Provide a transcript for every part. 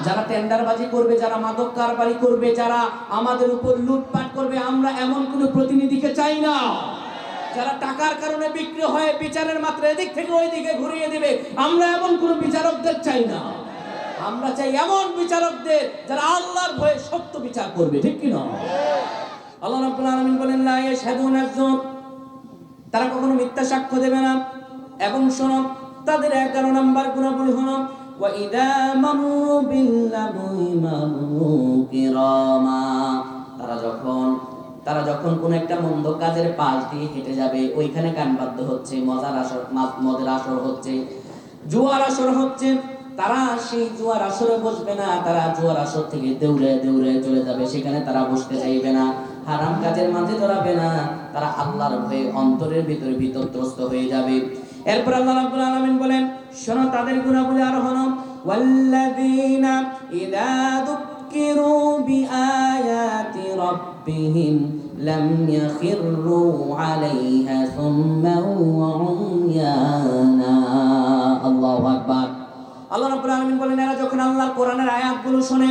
যারা টেন্ডারবাজি করবে, যারা মাদক কারবারি করবে, যারা আমাদের উপর লুটপাট করবে, আমরা এমন কোনো প্রতিনিধিকে চাই না। যারা টাকার কারণে বিক্রি হয়ে বিচারের মাত্রা এদিক থেকে ওই দিকে ঘুরিয়ে দিবে, আমরা এমন কোনো বিচারকদের চাই না। আমরা চাই এমন বিচারকদের যারা আল্লাহর ভয়ে সত্য বিচার করবে, ঠিক কি না? আল্লাহ রাব্বুল আলামিন বলেন, লা ইয়াশহাদুনা আয-যুর, তারা কখনো মিথ্যা সাক্ষ্য দেবে না। এবং শোনো, তাদের 11 নম্বর গুণাবলী হলো ওয়া ইযা মাররু বিল-লাগwi মাররু কিরামা, তারা যখন কোন একটা মন্দ কাজের পাশ দিয়ে হেঁটে যাবে, ওইখানে গান বাদ্য হচ্ছে, মদের আসর হচ্ছে, জুয়ার আসর হচ্ছে, তারা সেই জুয়ার আসরে বসবে না, তারা জুয়ার আসর থেকে দৌড়ে দৌড়ে চলে যাবে, সেখানে তারা বসতে চাইবে না, হারাম কাজের মাঝে জড়াবে না, তারা আল্লাহর ভয়ে অন্তরের ভিতরে ভীতত্রস্ত হয়ে যাবে। এরপর আল্লাহ রাব্বুল আলামিন বলেন, শোনো তাদের গুণাবলী আরো হলো ওয়াল্লাযীনা ইযা যুক্কিরু বিআয়াতি রাব্বিহিম লাম ইয়াখিরু আলাইহা সুম্মান ওয়া উময়ানা। আল্লাহু আকবার। আল্লাহ রাব্বুল আলামিন বলেন, এরা যখন আল্লাহর কোরআনের আয়াতগুলো শুনে,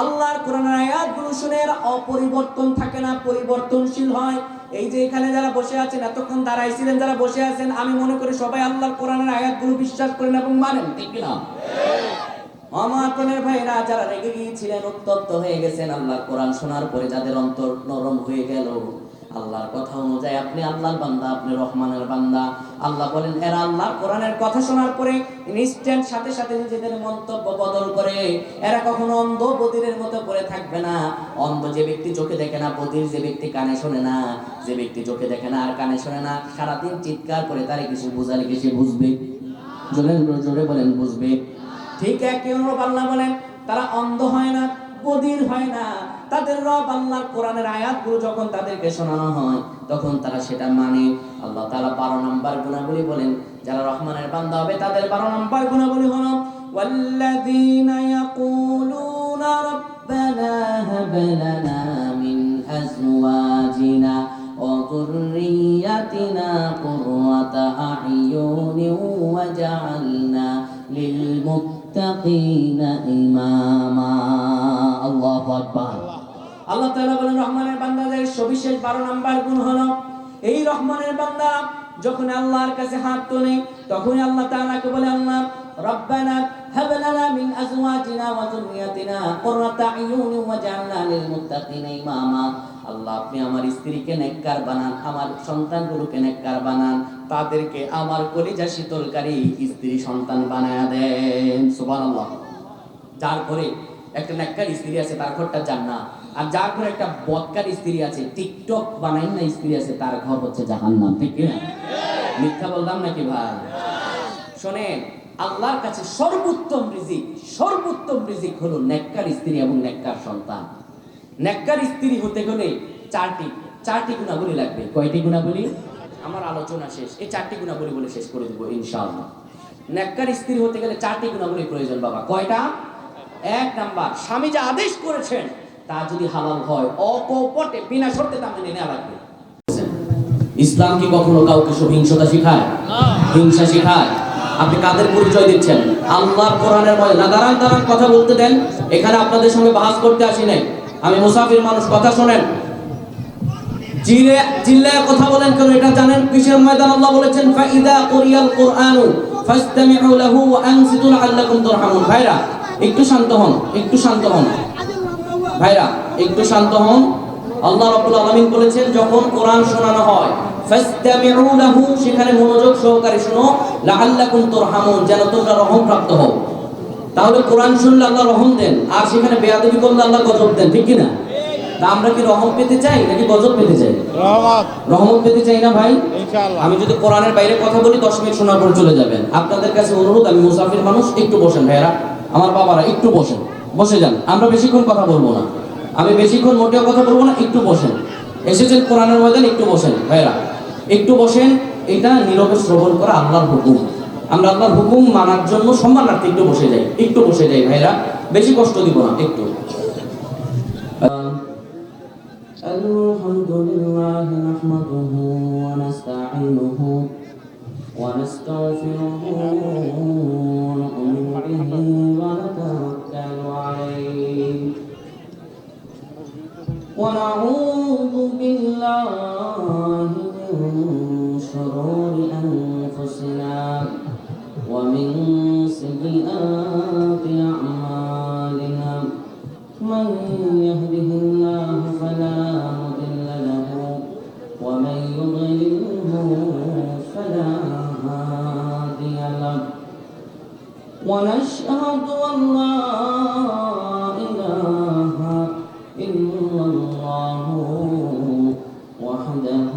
আল্লাহর কোরআনের আয়াতগুলো শুনে এরা অপরিবর্তন থাকে না, পরিবর্তনশীল হয়। এই যে এখানে যারা বসে আছেন, এতক্ষণ দাঁড়াইছিলেন যারা বসে আছেন, আমি মনে করি সবাই আল্লাহর কোরআনের আয়াতগুলো বিশ্বাস করেন এবং মানেন, ঠিক কি না? আমার কোনের ভাইরা যারা রেগে গিয়েছিলেন, উত্তপ্ত হয়ে গেছেন, আল্লাহর কোরআন শোনার পরে যাদের অন্তর নরম হয়ে গেল, আল্লাহর কথা অনুযায়ী আপনি আল্লাহর বান্দা, আপনি রহমানের বান্দা। আল্লাহ বলেন, এরা আল্লাহর কোরআনের কথা শোনার পরে ইনস্ট্যান্ট সাথে সাথে নিজেদের মন্তব্য বদল করে। এরা কখনো অন্ধ বধিরের মতো পড়ে থাকবে না। অন্ধ যে ব্যক্তি চোখে দেখে না, বধির যে ব্যক্তি কানে শোনে না, যে ব্যক্তি চোখে দেখে না আর কানে শোনে না, সারাদিন চিৎকার করে তারে কিছু বুঝালে কি সে বুঝবে? জোরে জোরে বলেন, বুঝবে? ঠিক একই অনুরূপ আল্লাহ বলেন, তারা অন্ধ হয় না, বধির হয় না, তাদের রব আল্লাহর কোরআনের আয়াতগুলো যখন তাদেরকে শোনানো হয় তখন তারা সেটা মানে। আল্লাহ তাআলা 12 নম্বর গুণাবলী বলেন, যারা রহমানের বান্দা হবে তাদের 12 নম্বর গুণাবলী হলো ওয়াল্লাযীনা ইয়াকুলুনা রাব্বানা হাব লানা মিন আজওয়াজিনা ওয়া যুররিয়াতিনা কুররাতা আ'য়ুনিন ওয়াজআলনা লিল মুত্তাকিনা ইমামা। আল্লাহু আকবার। আল্লাহ তাআলা বলেন, রহমানের বান্দাদের সবিশেষ 12 নম্বর গুণ হলো, এই রহমানের বান্দা যখন আল্লাহর কাছে হাত তোলে তখন আল্লাহ তাআলাকে বলে, আল্লাহ রব্বানা হাব লানা মিন আজওয়াজিনা ওয়া যুররিয়াতিনা কুররাতা আ'য়ুনিন ওয়াজআলনা লিল মুত্তাকিনা ইমামা। আল্লাহ আপনি আমার স্ত্রীকে নেককার বানান, আমার সন্তানগুলোকে নেককার বানান, তাদেরকে আমার কলিজা শীতলকারী স্ত্রী সন্তান বানায়া দেন। সুবহানাল্লাহ। যার ঘরে একটা নেককার স্ত্রী আছে তার ঘরটা জান্নাত, আর যার ঘরে একটা বদকার স্ত্রী আছে, টিকটক বানাই না স্ত্রী আছে, তার ঘর হচ্ছে জাহান্নাম, ঠিক কি না? মিথ্যা বললাম নাকি ভাই? শোনেন, আল্লাহর কাছে সর্বোত্তম রিজিক হলো নেককার স্ত্রী এবং নেককার সন্তান। নেককার স্ত্রী হতে গেলে চারটি গুণাবলী লাগবে। কয়টি গুণাবলী? আমার আলোচনা শেষ, এই 4টি গুণাবলী বলে শেষ করে দেবো ইনশাআল্লাহ। নেককার স্ত্রী হতে গেলে 4টি গুণাবলী প্রয়োজন বাবা। কয়টা? 1 নাম্বার, স্বামী যা আদেশ করেছেন তা যদি হালাল হয়, অকপটে বিনা শর্তে তা মেনে নেওয়া লাগবে। ইসলাম কি কখনো কাউকে সহিংসতা শেখায়? হিংসা শেখায়? আপনি কাদের পরিচয় দিচ্ছেন? আল্লাহর কোরআনের মধ্যে না, দাঁড়ান কথা বলতে দেন। এখানে আপনাদের সঙ্গে বাহাস করতে আসি নাই, আমি মুসাফির মানুষ, কথা শোনেন। চিল্লায় কথা বলেন কেন এটা জানেন? কিসের ময়দান? আল্লাহ বলেছেন ফাইদা কুরিয়াল কুরআনু ফাসতামিউ লাহু ওয়া আনসিতু লাআল্লাকুম তুরহামুন। ভাইরা একটু শান্ত হন, ভাইরা একটু শান্ত হন। আল্লাহ রাব্বুল আলামিন বলেছেন যখন কোরআন শোনানো হয় ফাসতামিউ লাহু, সেখানে মনোযোগ সহকারে শুনো, লাআল্লাকুম তুরহামুন, যেন তোমরা রহম প্রাপ্ত হও। তাহলে কোরআন শুনলে আল্লাহ রহম দেন, আর সেখানে বেয়াদবি করলে আল্লাহ গজব দেন, ঠিক কি না? তা আমরা কি রহম পেতে চাই নাকি গজব পেতে চাই? রহমত পেতে চাই না ভাই? ইনশাআল্লাহ। আমি যদি কোরআনের বাইরে কথা বলি 10 মিনিট শোনার পর চলে যাবেন। আপনাদের কাছে অনুরোধ, আমি মুসাফির মানুষ, একটু বসেন ভাইরা, আমার বাবারা একটু বসে যান। আমরা বেশিক্ষণ কথা বলবো না, আমি বেশিক্ষণ মোটেও কথা বলবো না, একটু বসেন। এসেছেন কোরআনের ময়দান, একটু বসেন ভাইরা, একটু বসেন। এটা নীরবে শ্রবণ করা আল্লাহর হুকুম, আমরা আল্লাহর হুকুম মানার জন্য সম্মানার্থে একটু বসে যাই ভাইরা, বেশি কষ্ট দিব না, একটু। আলহামদুলিল্লাহ নাহমাদুহু ওয়া নাস্তাঈনুহু ওয়া নাস্তাগফিরুহু ওয়া নু'মিনু বিহি ওয়া নাতাওয়াক্কালু ونعوذ بالله من شرور أنفسنا ومن سيئات أعمالنا من يهده الله فلا مضل له ومن يضلله فلا هادي له ونشهد أن لا إله إلا الله وحده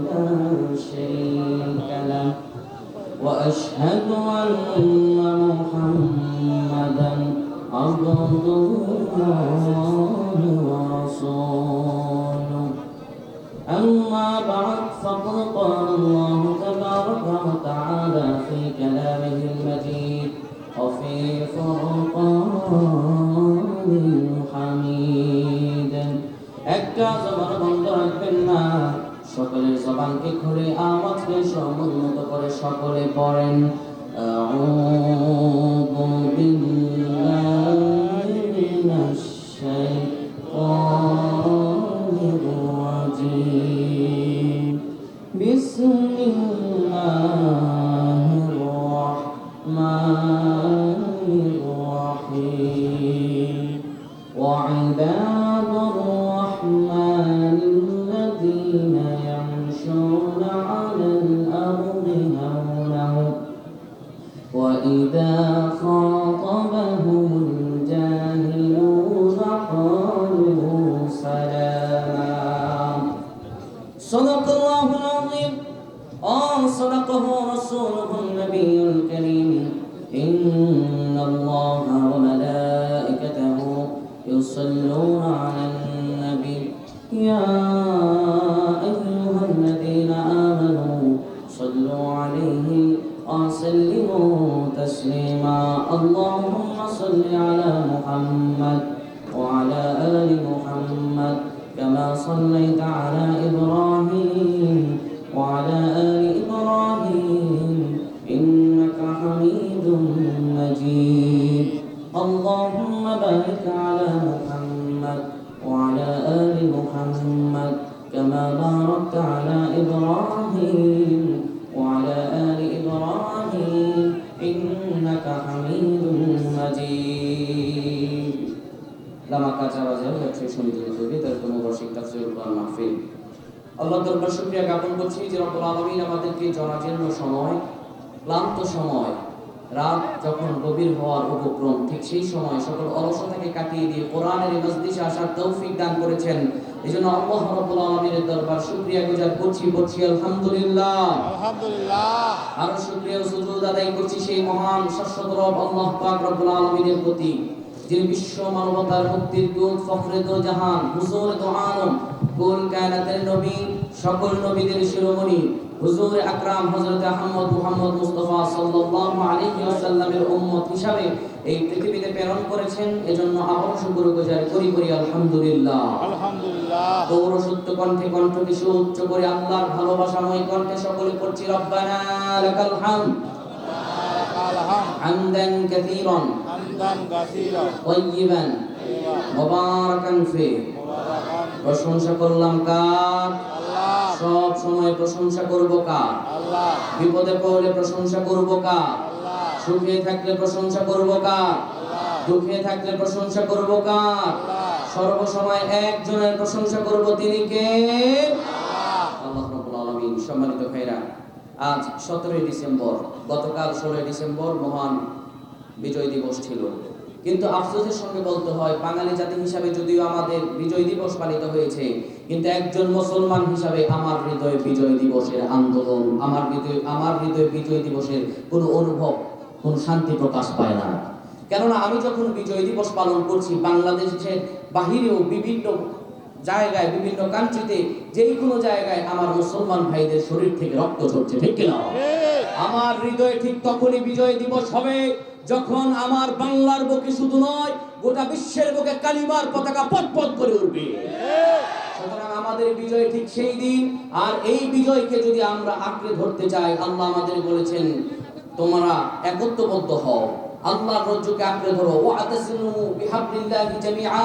لا شريك له وأشهد أن محمدا عبد الله ورسوله أما بعد فقد قال الله تبارك وتعالى في كلامه المجيد وفي فرقانه الحميد একটা জবান বন্ধ রাখবেন না সকলের জবানকে খুলে আওয়াজকে সমুন্নত করে সকলে পড়েন আউযু বিল্লাহি মিনাশ শাইতানির রাজিম বিসমিল্লাহির রাহমানির রাহিম وعباد الرحمن الذين يمشون على الأرض هونا وإذا خاطبهم الجاهلون قالوا سلاما صدق الله العظيم صدقه رسوله النبي الكريم إن الله وملائكته يصلون على النبي يا أيها الذين آمنوا صلوا عليه وسلموا تسليما اللهم صل على محمد وعلى آل محمد كما صليت على إبراهيم وعلى آل إبراهيم إنك حميد مجيد اللهم بارك على محمد وعلى آل محمد كما باركت على إبراهيم وعلى آل إبراهيم إنك حميد مجيد لما كتب ذلك شمد الخبيث المباشر تفسير القرآن محفل আল্লাহ দরবার শুকরিয়া জ্ঞাপন করছি যে রব্বুল আলামিন আমাদেরকে জরাজীর্ণ সময় ক্লান্ত সময় রাত যখন গভীর হওয়ার উপক্রম ঠিক সেই সময় সকল অলসতাকে কাটিয়ে দিয়ে কোরআনের এই মজলিসে আসার তৌফিক দান করেছেন এজন্য আল্লাহ রাব্বুল আলামিনের দরবার শুকরিয়া গুজার করছি আলহামদুলিল্লাহ আলহামদুলিল্লাহ আর শুকরিয়া ও সুজুদ আদায় করছি সেই মহান শাশ্বত রব আল্লাহ পাক রব্বুল আলামিনের প্রতি যিনি বিশ্ব মানবতার মুক্তির দূত ফখরে দো জাহান হুজুর দো আলম কুল কায়নাতের নবী সকল নবীদের শিরোমণি হুজুর আকরাম হযরত আহমদ মুহাম্মদ মুস্তাফা সাল্লাল্লাহু আলাইহি ওয়াসাল্লামের উম্মত হিসাবে এই পৃথিবীতে প্রেরণ করেছেন এজন্য আবার শুকরগুজার করি আলহামদুলিল্লাহ আলহামদুলিল্লাহ গৌর সত্য কণ্ঠে কণ্ঠকে উচ্চ করে আল্লাহর ভালোবাসাময় কণ্ঠে সকলে পড়ছি রব্বানা লাকাল হামদ হামদান কাসীরান طيبا মুবারাকান ফি প্রশংসা করলাম কার আল্লাহ সব সময় প্রশংসা করব কার আল্লাহ বিপদে পড়লে প্রশংসা করব কার আল্লাহ সুখে থাকলে প্রশংসা করব কার আল্লাহ দুঃখে থাকলে প্রশংসা করব কার আল্লাহ সর্বসময় একজনের প্রশংসা করব তিনি কে আল্লাহ আল্লাহ রাব্বুল আলামিন সম্মানিত ভাইরা আজ 17 ডিসেম্বর গতকাল 16 ডিসেম্বর মহান বিজয় দিবস ছিল কিন্তু আফসোসের সঙ্গে বলতে হয় বাঙালি জাতি হিসাবে যদিও আমাদের বিজয় দিবস পালিত হয়েছে কিন্তু একজন মুসলমান হিসাবে আমার হৃদয়ে বিজয় দিবসের আন্দোলন আমার হৃদয়ে বিজয় দিবসের কোনো অনুভব কোনো শান্তি প্রকাশ পায় না কেননা আমি যখন বিজয় দিবস পালন করছি বাংলাদেশের বাহিরেও বিভিন্ন জায়গায় বিভিন্ন কান্ট্রিতে যেই কোনো জায়গায় আমার মুসলমান ভাইদের শরীর থেকে রক্ত ঝরছে ঠিক কিনা আমার হৃদয়ে ঠিক তখনই বিজয় দিবস হবে যখন আমার বাংলার বুকে শুধু নয় গোটা বিশ্বের বুকে কালিমার পতাকা পটপট করে উঠবে সুতরাং আমাদের বিজয় ঠিক সেই দিন আর এই বিজয়কে যদি আমরা আঁকড়ে ধরতে চাই আল্লাহ আমাদের বলেছেন তোমরা একত্রবদ্ধ হও আল্লাহর রজ্জুকে আঁকড়ে ধরো ওয়াতাসিমু বিহাবলিল্লাহি জামিআ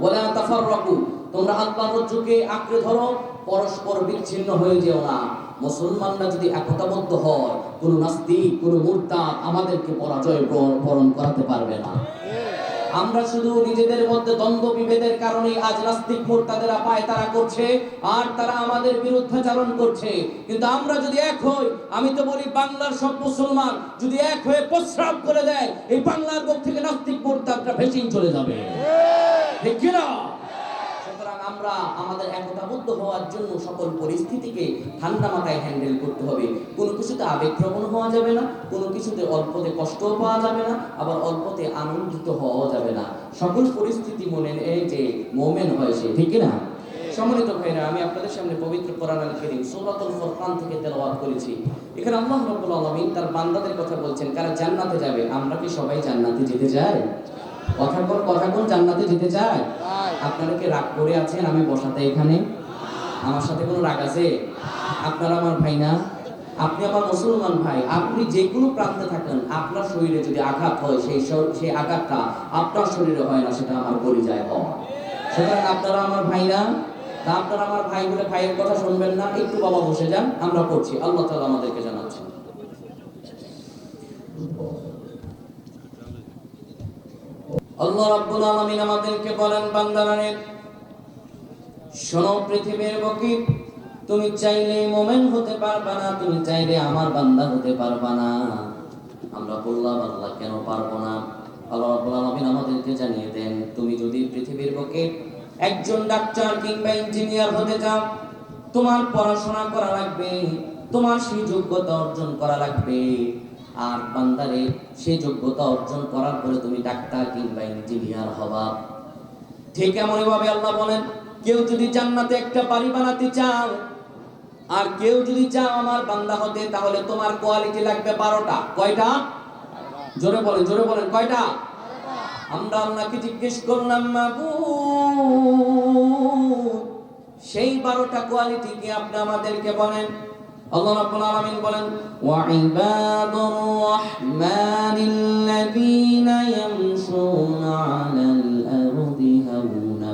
ওয়ালা তাফাররাকু, তোমরা আল্লাহর যুগে আঁকড়ে ধরো, পরস্পর বিচ্ছিন্ন হয়ে যেও না। মুসলমানরা যদি একতাবদ্ধ হয়, কোন নাস্তিক, কোন মুরতাদ আমাদেরকে পরাজয় বরণ করাতে পারবে না। আমরা শুধু নিজেদের মধ্যে দ্বন্দ্ব বিভেদের কারণে আজ নাস্তিক মুরতাদেরা পায়তারা করছে আর তারা আমাদের বিরুদ্ধাচরণ করছে। কিন্তু আমরা যদি এক হই, আমি তো বলি বাংলার সব মুসলমান যদি এক হয়ে প্রস্রাব করে দেয়, এই বাংলার বুক থেকে নাস্তিক মুরতাদরা ভেসে চলে যাবে, ঠিক কি না? সুতরাং আমরা আমাদের একতাবদ্ধ হওয়ার জন্য সকল পরিস্থিতিকে ঠান্ডা মাথায় হ্যান্ডেল করতে হবে। কোনো কিছুতে আবেগপ্রবণ হওয়া যাবে না, কোনো কিছুতে অল্পতে কষ্টও পাওয়া যাবে না, আবার অল্পতে আনন্দিত হওয়া যাবে না। সকল পরিস্থিতি মনে এই যে মোমেন হয় সে, ঠিক না? সম্মানিত ভাইরা, আমি আপনাদের সামনে পবিত্র কোরআন আল কারীম সূরাতুল ফুরকান থেকে তেলাওয়াত করেছি। এখানে আল্লাহ রাব্বুল আলামিন তার বান্দাদের কথা বলছেন, কারা জান্নাতে যাবে। আমরা কি সবাই জান্নাতে যেতে চাই? কথা কোন জান্নাতে যেতে চায়? আপনারা কি রাগ করে আছেন আমি বসাতে এখানে? আমার সাথে কোনো রাগ আছে? আপনারা আমার ভাই না? আপনি আমার মুসলমান ভাই। আপনি যে কোনো প্রান্তে থাকেন, আপনার শরীরে যদি আঘাত হয়, সেই আঘাতটা আপনার শরীরে হয় না, সেটা আমার কলিজায় হয়। সুতরাং আপনারা আমার ভাই না? তা আপনারা আমার ভাই বলে ভাইয়ের কথা শুনবেন না? একটু বাবা বসে যান, আমরা পড়ছি। আল্লাহ তাআলা আমাদেরকে জানাচ্ছেন, আল্লাহ রাব্বুল আলামিন আমাদেরকে বলেন, বান্দারা শোনো, পৃথিবীর বুকে তুমি চাইলে মুমিন হতে পারবা না, তুমি চাইলে আমার বান্দা হতে পারবা না। আমরা বললাম আল্লাহ কেন পারবো না? আল্লাহ রাব্বুল আলামিন আমাদেরকে জানিয়ে দেন, তুমি যদি পৃথিবীর বুকে একজন ডাক্তার কিংবা ইঞ্জিনিয়ার হতে চাও, তোমার পড়াশোনা করা লাগবে, তোমার সেই যোগ্যতা অর্জন করা লাগবে। আর বান্দারে সেই যোগ্যতা অর্জন করার পরে তুমি ডাক্তার কিংবা ইঞ্জিনিয়ার হবা। ঠিক এমনইভাবে আল্লাহ বলেন, কেউ যদি জান্নাতে একটা বাড়ি বানাতে চাও, আর কেউ যদি চাও আমার বান্দা হতে, তাহলে তোমার কোয়ালিটি লাগবে 12টা। কয়টা? জোরে বলেন কয়টা? আমরা আল্লাহকে জিজ্ঞেস করলাম, মাবুদ সেই 12টা কোয়ালিটি কি আপনি আমাদেরকে বলেন। আল্লাহ রাব্বুল আলামিন বলেন, ওয়া ইবাদুর রাহমানিল্লাযীনা ইয়ামশুনা আলাল আরদি হাওনা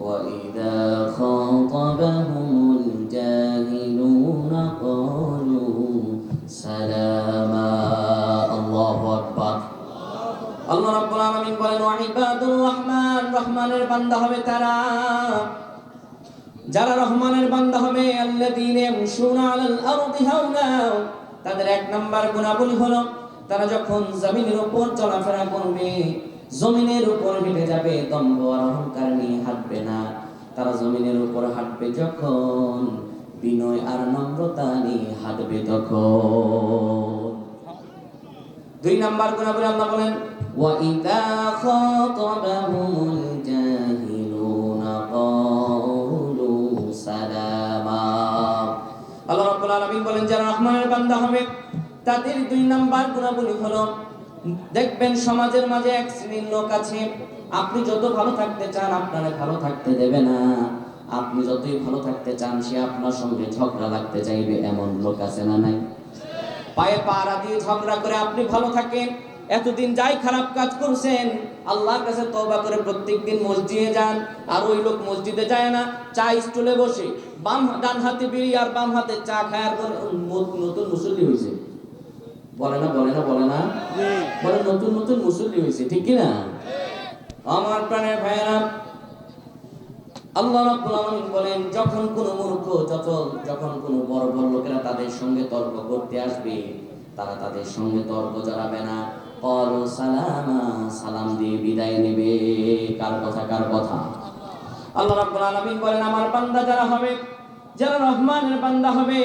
ওয়া ইযা খাতাবাহুমুল জাহিলুনা ক্বালু সালামা। আল্লাহু আকবার। আল্লাহ রাব্বুল আলামিন বলেন, ওয়া ইবাদুর রহমান, রহমানের বান্দা হবে তারা, যারা রহমানের বান্দা হবে, আল্লাযীনা ইয়ামশুনা আলাল আরদি হাওনা, তাদের এক নাম্বার গুণাবলী হলো তারা যখন জমিনের উপর চলাফেরা করবে, জমিনের উপর হেঁটে যাবে, দম্ভ আর অহংকার নিয়ে হাঁটবে না। তারা জমিনের উপর হাঁটবে যখন, বিনয় আর নম্রতা নিয়ে হাঁটবে তখন। 2 নাম্বার গুণাবলী আল্লাহ বলেন, ওয়া ইযা খাতাবাহুমুল জাহিলুনা ক্বালু সালামা। আল্লাহ রাব্বুল আলামিন বলেন, যারা রহমানের বান্দা হবে তাদের 2 নাম্বার গুণাবলী হলো, দেখবেন সমাজের মাঝে এক শ্রেণীর লোক আছে, আপনি যত ভালো থাকতে চান আপনারে ভালো থাকতে দেবে না, আপনি যতই ভালো থাকতে চান সে আপনার সঙ্গে ঝগড়া লাগতে চাইবে। এমন লোক আছে না নাই? পায়ে পাড়া দিয়ে ঝগড়া করে আপনি ভালো থাকেন, এতদিন যাই খারাপ কাজ করছেন আল্লাহর কাছে তওবা করে প্রত্যেকদিন মসজিদে যান, আর ওই লোক মসজিদে যায় না, চা স্টলে বসে ডান হাতে বিড়ি আর বাম হাতে চা খায়, আর নতুন মুসল্লি হয়েছে। বলে না বলে নতুন মুসল্লি হয়েছে, ঠিক কি না? আমার প্রাণের ভাইয়েরা, আল্লাহ রাব্বুল আলামিন বলেন, যখন কোন মূর্খ যখন কোন বড় বড় লোকেরা তাদের সঙ্গে তর্ক করতে আসবে, তারা তাদের সঙ্গে তর্ক জড়াবে না, ক্বালু সালামা, সালাম দিয়ে বিদায় নেবে। কার কথা? আল্লাহ রাব্বুল আলামিন বলেন, আমার বান্দা যারা হবে, যারা রহমানের বান্দা হবে,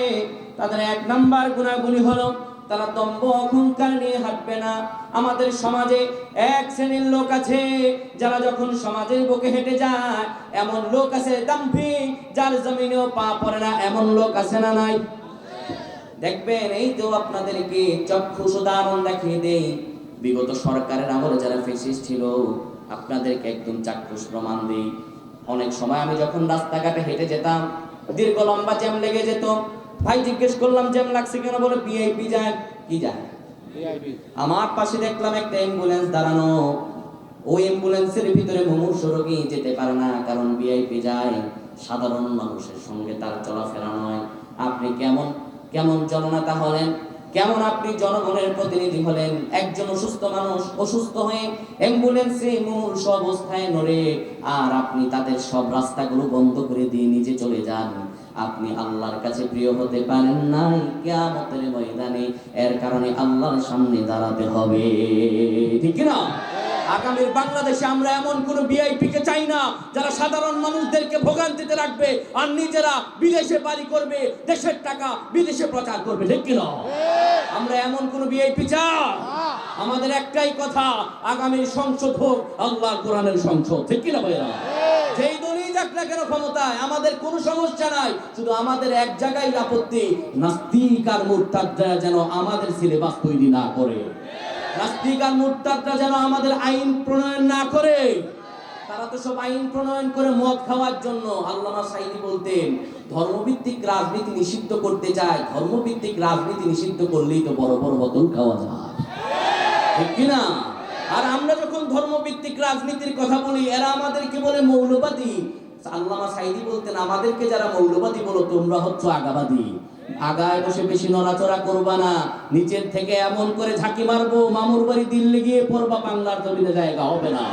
তাদের 1 নাম্বার গুণাবলী হলো তারা দম্ভ অহংকার নিয়ে হাঁটবে না। আমাদের সমাজে এক শ্রেণীর লোক আছে, যারা যখন সমাজের বুকে হেঁটে যায়, এমন লোক আছে দাম্ভিক, যার জমিনেও পা পড়ে না, এমন লোক আছে না নাই? দেখবেন, এই তো আপনাদেরকে চক্ষুষ উদাহরণ দেখিয়ে দেই, বিগত সরকারের আমলে যারা ফ্যাসিস্ট ছিল, আপনাদেরকে একদম চাক্ষুষ প্রমাণ দেই। অনেক সময় আমি যখন রাস্তাঘাটে হেঁটে যেতাম, দীর্ঘ লম্বা জ্যাম লেগে যেত। ভাই জিজ্ঞেস করলাম জ্যাম লাগছে কেন? বলে ভিআইপি যায়। কি যায়? আমার পাশে দেখলাম একটা অ্যাম্বুলেন্স দাঁড়ানো, ওই অ্যাম্বুলেন্সের ভিতরে মুমূর্ষু রোগী যেতে পারে না, কারণ ভিআইপি যায়, সাধারণ মানুষের সঙ্গে তার চলাফেরা নয়। আপনি কেমন কেমন জননেতা হলেন, কেমন আপনি জনগণের প্রতিনিধি হলেন? একজন অসুস্থ মানুষ অসুস্থ হয়ে অ্যাম্বুলেন্সে মুমূর্ষু অবস্থায় নড়ে, আর আপনি তাদের সব রাস্তাগুলো বন্ধ করে দিয়ে নিজে চলে যান। আপনি আল্লাহর কাছে প্রিয় হতে পারেন নাই কিয়ামতের ময়দানে। এর কারণে আল্লাহর সামনে দাঁড়াতে হবে, ঠিক না? আগামীর বাংলাদেশে আমরা এমন কোন ভিআইপি কে চাই না যারা সাধারণ মানুষদেরকে ভোগান্তিতে রাখবে আর নিজেরা বিদেশে বাড়ি করবে, দেশের টাকা বিদেশে প্রচার করবে, ঠিক কি না? আমরা এমন কোন ভিআইপি চাই? আমাদের একটাই কথা, আগামীর সংসদ হোক আল্লাহর কোরআনের সংসদ, ঠিক কি না ভাইরা? যেই দলই যাক না কেন ক্ষমতায়, আমাদের কোনো সমস্যা নাই, শুধু আমাদের এক জায়গায় আপত্তি, নাস্তিক আর মুরতাদরা যেন আমাদের সিলেবাস তৈরি না করে, নাস্তিক আর মুরতাদরা যেন আমাদের আইন প্রণয়ন না করে। তারা তো সব আইন প্রণয়ন করে মদ খাওয়ার জন্য। আল্লামা সাঈদী বলতেন, ধর্মভিত্তিক রাজনীতি নিষিদ্ধ করতে চায়, ধর্মভিত্তিক রাজনীতি নিষিদ্ধ করলেই তো বড় বড় বোতল খাওয়া যায়, ঠিক কি না? আর আমরা যখন ধর্মভিত্তিক রাজনীতির কথা বলি, এরা আমাদেরকে বলে মৌলবাদী। আল্লামা সাঈদী বলতেন, আমাদেরকে যারা মৌলবাদী বলো, তোমরা হচ্ছ আগাবাদী। আগায় বসে বেশি নড়াচড়া করবা না, নিচের থেকে এমন করে ঝাঁকি মারবো, মামুর বাড়ি দিল্লি গিয়ে পড়বা, বাংলার জমিনে জায়গা হবে না।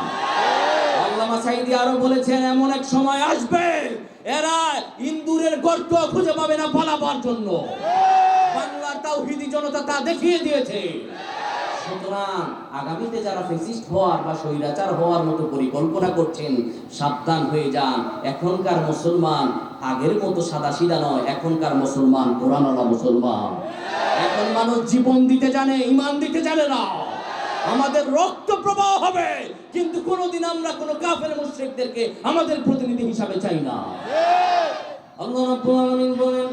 আল্লামা সাঈদী আরো বলেছেন, এমন এক সময় আসবে এরা ইন্দুরের গর্ত খুঁজে পাবে না পালাবার জন্য। বাংলার তাওহীদি জনতা তা দেখিয়ে দিয়েছে। সুতরাং আগামীতে যারা ফ্যাসিস্ট হওয়ার বা স্বৈরাচার হওয়ার মতো পরিকল্পনা করছেন, সাবধান হয়ে যান। এখনকার মুসলমান আগের মতো সাদাসিধা নয়, এখনকার মুসলমান কোরআনওয়ালা মুসলমান। এখন মানুষ জীবন দিতে জানে, ঈমান দিতে জানে না। আমাদের রক্ত প্রবাহ হবে, কিন্তু কোনোদিন আমরা কোনো কাফের মুশরিকদেরকে আমাদের প্রতিনিধি হিসাবে চাই না। আল্লাহ রাব্বুল আলামিন বলেন,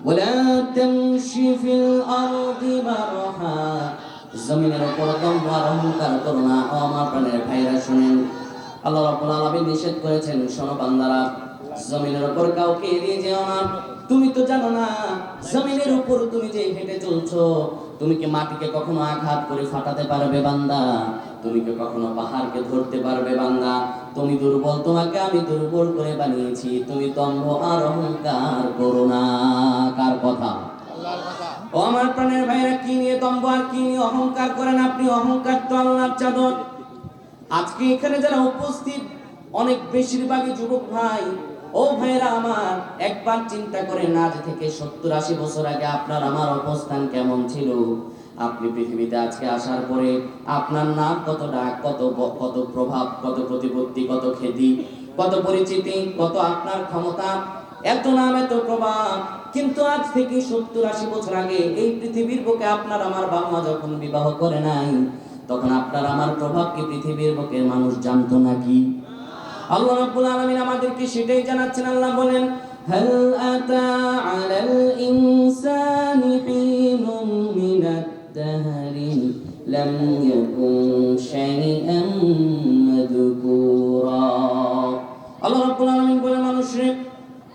ওয়ালা তামশি ফিল আরদি মারহা, জমিনের উপর দম্ভ আর অহংকার করো না। ও আমার প্রাণের ভাইরা শুনেন, আল্লাহ রাব্বুল আলামিন নিষেধ করেছেন, শোনো বান্দারা, জমিনের উপর কাউকে এড়িয়ে যেও না। তুমি তো জানো না, জমিনের উপর তুমি যে হেঁটে চলছো, তুমি কি মাটিকে কখনো আঘাত করে ফাটাতে পারবে বান্দা? তুমি কি কখনো পাহাড়কে ধরতে পারবে বান্দা? তুমি দুর্বল, তোমাকে আমি দুর্বল করে বানিয়েছি। তুমি দম্ভ আর অহংকার করো না। কার কথা? আল্লাহর কথা। ও আমার প্রাণের ভাইরা, কি নিয়ে দম্ভ আর কি নিয়ে অহংকার করেন আপনি? অহংকার তো আল্লাহর চাদর। আজকে এখানে যারা উপস্থিত, অনেক বেশিরভাগই যুবক ভাই। ও ভাইরা আমার, একবার চিন্তা করেন, আজ থেকে 70-80 বছর আগে আপনার আমার অবস্থান কেমন ছিল? আপনি পৃথিবীতে আজকে আসার পরে আপনার নাম কত ডাক, কত প্রভাব, কত প্রতিপত্তি, কত খ্যাতি, কত পরিচিতি, কত আপনার ক্ষমতা, এত নাম, এত প্রভাব। কিন্তু আজ থেকে 70-80 বছর আগে এই পৃথিবীর বুকে আপনার আমার বাবা মা যখন বিবাহ করে নাই, তখন আপনার আমার প্রভাব কি পৃথিবীর বুকে মানুষ জানতো নাকি? আল্লাহ রাব্বুল আলামিন আমাদেরকে সেটাই জানাচ্ছেন। আল্লাহ বলেন, হাল আতা আলাল ইনসানি হিনুম মিনাদ দাহরি লাম ইয়াকুন শাইআন মাযকুরা। আল্লাহ রাব্বুল আলামিন বলে, মানুষরে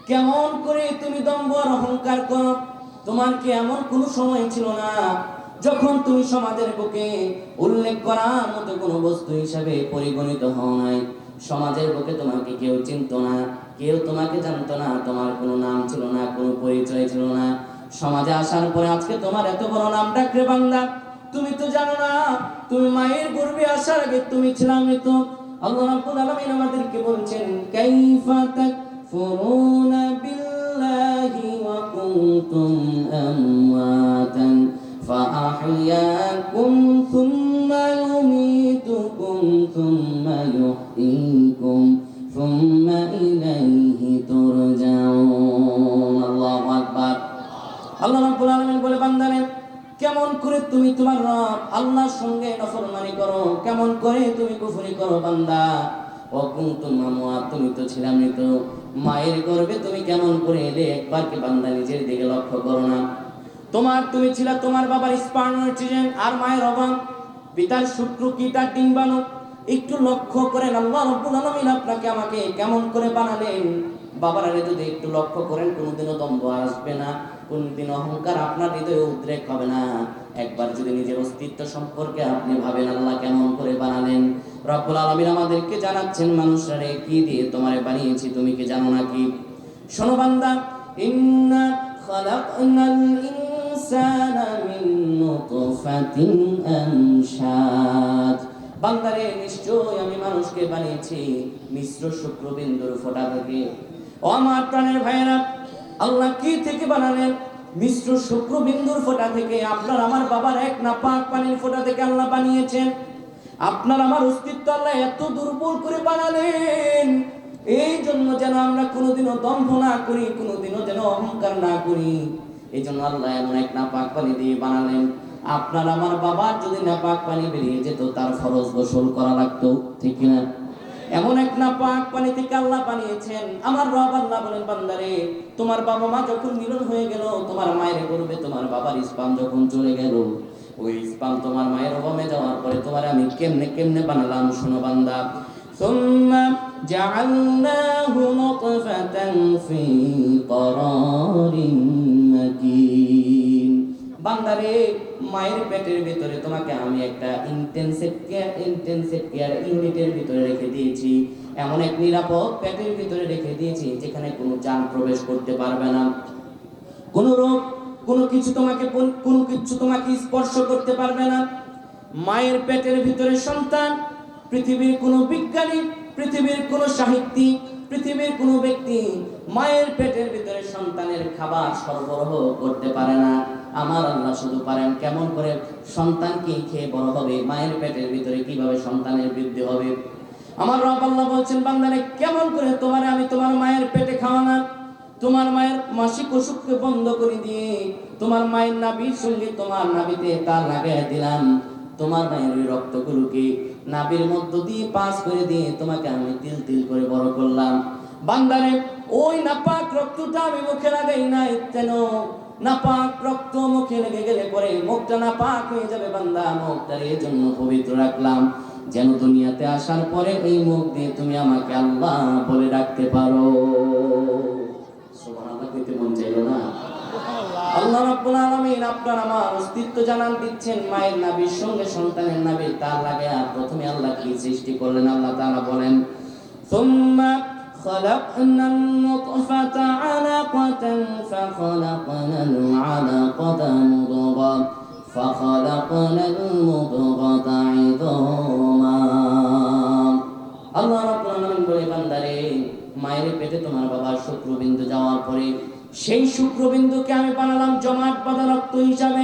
কেমন করে তুমি দম্ভ আর অহংকার করো? তোমার কি এমন কোনো সময় ছিল না যখন তুমি সমাজের বুকে উল্লেখ করার মতো কোনো বস্তু হিসাবে পরিগণিত হও নাই? সমাজের বুকে তোমাকে কেউ চিনত না, কেউ তোমাকে জানতো না, তোমার কোনো নাম ছিল না, কোনো পরিচয় ছিল না। সমাজে আসার পরে আজকে তোমার এত বড় নাম ডাক রে বাংলা। তুমি তো জানো না, তুমি মায়ের গর্ভে আসার আগে তুমি ছিলা মৃত। আল্লাহ রাব্বুল আলামিন আমাদেরকে বলছেন, কাইফা তাকফুরুনা বিল্লাহি ওয়া কুনতুম আমওয়াতান فأحياكم ثم يميتكم ثم يحييكم ثم إليه ترجعون। আল্লাহু আকবার। আল্লাহ রাব্বুল আলামিন বলে, বান্দারে কেমন করে তুমি তোমার রব আল্লাহর সঙ্গে নাফরমানি করো, কেমন করে তুমি কুফরি করো বান্দা। ও কুনতুম আমওয়াত, তুমি তো ছিলা মৃত, মায়ের গর্ভে তুমি কেমন করে এলে? একবার কি বান্দা নিজের দিকে লক্ষ্য করো না? তুমি ছিলা তোমার বাবার স্পার্মাটোজেন আর মায়ের অভাব, পিতার শুক্র কি তার ডিম্বাণু। একটু লক্ষ্য করেন আল্লাহ রাব্বুল আলামিন আপনাকে আমাকে কেমন করে বানালেন। বাবারা যদি একটু লক্ষ্য করেন, কোনোদিনও দম্ভ আসবে না, কোনদিন অহংকার আপনার হৃদয়ে উদ্রেক হবে না। একবার যদি নিজের অস্তিত্ব সম্পর্কে আপনি ভাবেন আল্লাহ কেমন করে বানালেন, রব্বুল আলামিন আমাদেরকে জানাচ্ছেন, মানুষরা কি দিয়ে তোমারে বানিয়েছি তুমি কি জানো নাকি? শোনো বান্দা, ইন্না খালাকনাল ইনসানা মিন নুতফাতিন আমশাজ। বান্দারে, নিশ্চয় আমি মানুষকে বানিয়েছি মিশ্র শুক্রবিন্দুর ফোঁটা থেকে। ও আমার প্রাণের ভাইয়েরা, আল্লাহ কি থেকে বানালেন? মিশ্র শুক্রবিন্দুর ফোঁটা থেকে। আপনার আমার বাবার এক নাপাক পানির ফোঁটা থেকে আল্লাহ বানিয়েছেন। আপনার আমার অস্তিত্ব আল্লাহ এত দুর্বল করে বানালেন, এই জন্য যেন আমরা কোনোদিনও দম্ভ না করি, কোনোদিনও যেন অহংকার না করি। এই জন্য আল্লাহ এমন এক নাপাক পানি দিয়ে বানালেন। আপনার আমার বাবার যদি নাপাক পানি বেরিয়ে যেত, তার ফরজ গোসল করা লাগতো, ঠিক কিনা? এমন এক নাপাক পানি থেকে আল্লাহ বানিয়েছেন। আমার রব আল্লাহ বলেন, বান্দারে, তোমার বাবা মা যখন মিলন হয়ে গেল, তোমার মায়ের গর্ভে তোমার বাবার স্পাম যখন চলে গেল, ওই স্পাম তোমার মায়ের গর্ভে যাওয়ার পরে তোমার আমি কেমনে কেমনে বানালাম, শোনো বান্দা। সুম্মা জাআলনাহু নুতফাতান ফি করারিন মাকিন। বান্দারে, মায়ের পেটের ভিতরে তোমাকে আমি একটা ইন্টেনসিভ কেয়ার ইউনিটের ভিতরে রেখে দিয়েছি। এমন এক নিরাপদ পেটের ভিতরে রেখে দিয়েছি যেখানে কোনো জান প্রবেশ করতে পারবে না, কোনো রোগ কোনো কিছু তোমাকে স্পর্শ করতে পারবে না। মায়ের পেটের ভিতরে সন্তান, পৃথিবীর কোনো বিজ্ঞানী, পৃথিবীর কোনো সাহিত্যিক, পৃথিবীর কোনো ব্যক্তি মায়ের পেটের ভিতরে সন্তানের খাবার সরবরাহ করতে পারে না। আমার আল্লাহ শুধু পারেন। কেমন করে সন্তানকে খেয়ে বড় হবে, মায়ের পেটের ভিতরে কিভাবে সন্তানের বৃদ্ধি হবে। আমার রব আল্লাহ বলছেন, বান্দারে, কেমন করে তোমারে আমি তোমার মায়ের পেটে খাওয়ালাম, তোমার মায়ের মাসিক অসুখকে বন্ধ করে দিয়ে তোমার মায়ের নাভির সঙ্গে তোমার নাভিতে তার লাগাই দিলাম। তোমার মায়ের ওই রক্তগুলোকে নাভির মধ্য দিয়ে পাস করে দিয়ে তোমাকে আমি তিল তিল করে বড় করলাম। বান্দারে, ওই নাপাক রক্তটা আমি মুখে লাগাই নাই কেন? নাপাক রক্ত মুখে লেগে গেলে পরে মুখটা নাপাক হয়ে যাবে। বান্দা, মুখটার এই জন্য পবিত্র রাখলাম, যেন দুনিয়াতে আসার পরে এই মুখ দিয়ে তুমি আমাকে আল্লাহ বলে ডাকতে পারো। সুবহানাল্লাহ কইতে মন চাইলো না? আল্লাহ রাব্বুল আলামিন আপনার আমার অস্তিত্ব জানান দিচ্ছেন। মায়ের নাভির সঙ্গে সন্তানের নাভির তার লাগে। আর প্রথমে আল্লাহ কি সৃষ্টি করলেন? আল্লাহ তাআলা বলেন, সুম্মা খালাকনান নুতফাতা আলাকাতান ফাখালাকনাল আলাকাতা মুদগা ফাখালাকনাল মুদগাতা ইযামা। আল্লাহ রাব্বুল আলামিন বলে, বান্দারে, মায়ের পেটে তোমার বাবার শুক্রবিন্দু যাওয়ার পরে সেই শুক্রবিন্দুকে আমি বানালাম জমাট বাঁধা রক্ত হিসাবে।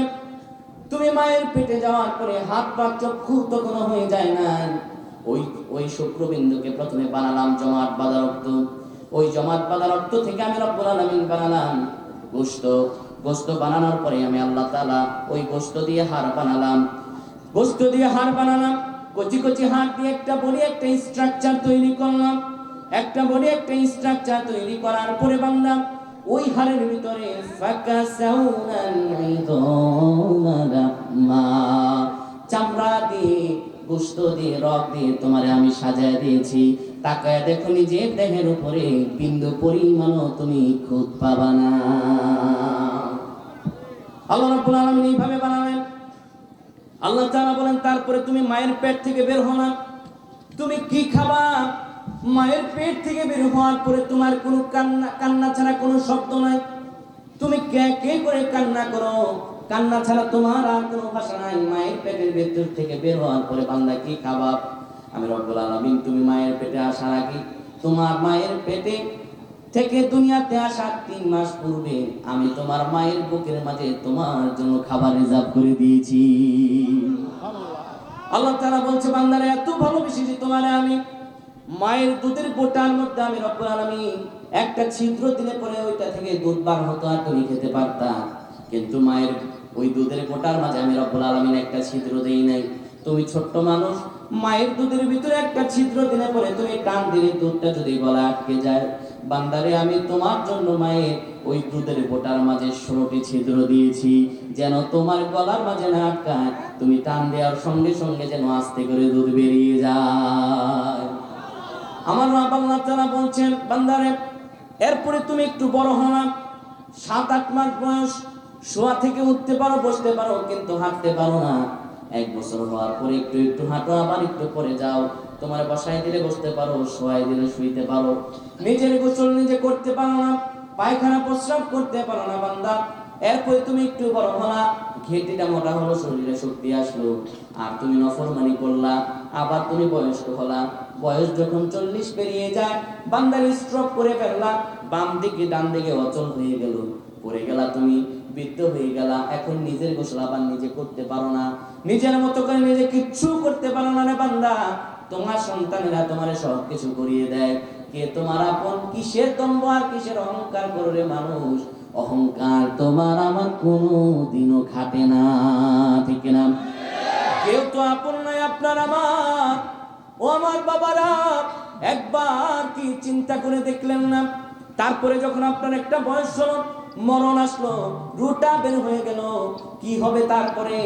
তুমি মায়ের পেটে যাওয়ার পরে হাত পা চক্ষু তখন হয়ে যায় না। ওই শুক্রবিন্দুকে প্রথমে বানালাম জমাট বাঁধা রক্ত। ওই জমাট বাঁধা রক্ত থেকে আমি রব্বুল আলামিন বানালাম গোশত বানানোর পরে আমি আল্লাহ তাআলা ওই গোশত দিয়ে হাড় বানালাম। কচি কচি হাড় দিয়ে একটা বড়ি একটা স্ট্রাকচার তৈরি করলাম। একটা বড়ি একটা স্ট্রাকচার তৈরি করার পরে বান্দা, ওই হাড়ের ভিতরে চামড়া দিয়ে, গোশত দিয়ে, রক দিয়ে তোমারে আমি সাজায় দিয়েছি। তাকায় দেখো নিজের দেহের উপরে বিন্দু পরিমাণও তুমি খুঁত পাবা না। আল্লাহ রাব্বুল আলামিন এইভাবে বানালেন। আল্লাহ তাআলা বলেন, তারপরে তুমি মায়ের পেট থেকে বের হলা, তুমি কি খাবা? মায়ের পেট থেকে বের হওয়ার পরে তোমার কোনো কান্না ছাড়া কোনো শব্দ নাই। তুমি কে কে করে কান্না করো, কান্না ছাড়া তোমার আর কোনো ভাষা নাই। মায়ের পেটের ভেতর থেকে বের হওয়ার পরে বান্দা কি খাবা? আমি রব্বুল আলামিন তুমি মায়ের পেটে আসার আগে, তোমার মায়ের পেটে থেকে দুনিয়াতে আসার 3 মাস পূর্বে আমি তোমার মায়ের বুকের মাঝে তোমার জন্য খাবার রিজার্ভ করে দিয়েছি। আল্লাহ তাআলা বলছে, বান্দারে, এত ভালোবেসেছি তোমারে আমি। মায়ের দুধের বোটার মধ্যে আমি রব্বুল আলামিন একটা ছিদ্র দিলে পরে ওইটা থেকে দুধ বার হতো আর তুমি খেতে পারতা। কিন্তু মায়ের ওই দুধের বোটার মাঝে আমি রব্বুল আলামিন একটা ছিদ্র দেই নাই। তুমি ছোট্ট মানুষ, মায়ের দুধের ভিতরে একটা ছিদ্র দিলে পরে তুমি টান দিলে দুধটা যদি গলা আটকে যায়। বান্দারে, আমি তোমার জন্য মায়ের ওই দুধের বোটার মাঝে 16টি ছিদ্র দিয়েছি, যেন তোমার গলার মাঝে না আটকায়। তুমি টান দেওয়ার সঙ্গে সঙ্গে যেন আস্তে করে দুধ বেরিয়ে যায়। আমার রব আল্লাহ তাআলা বলছেন, বান্দারে, এরপরে তুমি একটু বড় হলা, 7-8 মাস বয়স, শোয়া থেকে উঠতে পারো, বসতে পারো, কিন্তু হাঁটতে পারো না। 1 বছর হওয়ার পরে একটু একটু হাঁটো, আবার একটু পরে যাও। তোমার বসায় দিলে বসতে পারো, শোয়াই দিলে শুইতে পারো, নিজের গোসল নিজে করতে পারো না, পায়খানা প্রস্রাব করতে পারো না বান্দা। এরপরে তুমি একটু বড় হলা, ঘেটিটা মোটা হলো, শরীরে শক্তি আসলো, আর তুমি নফরমানি করলা, আবার তুমি বয়স্ক হলা। বয়স যখন 40 পেরিয়ে যায়, বান্দার স্ট্রোক করে ফেললা, বাম দিকে ডান দিকে অচল হয়ে গেল, পড়ে গেলা, তুমি বৃদ্ধ হয়ে গেলা। এখন নিজের গোসল আবার নিজে করতে পারো না, নিজের মতো করে নিজে কিচ্ছু করতে পারো না রে বান্দা। তোমার সন্তানেরা তোমার সব কিছু করিয়ে দেয়। কে তোমার আপন? কিসের দম্ভ আর কিসের অহংকার করে মানুষ? অহংকার তোমার আমার কোনো দিনও খাটে না, ঠিক না? কেউ তো আপন নয় আপনার আমার। ও আমার বাবারা, একবার কি চিন্তা করে দেখলেন না? তারপরে যখন আপনার একটা বয়স হলো, মরণ আসলো, রুটা বের হয়ে গেল, কি হবে তারপরে?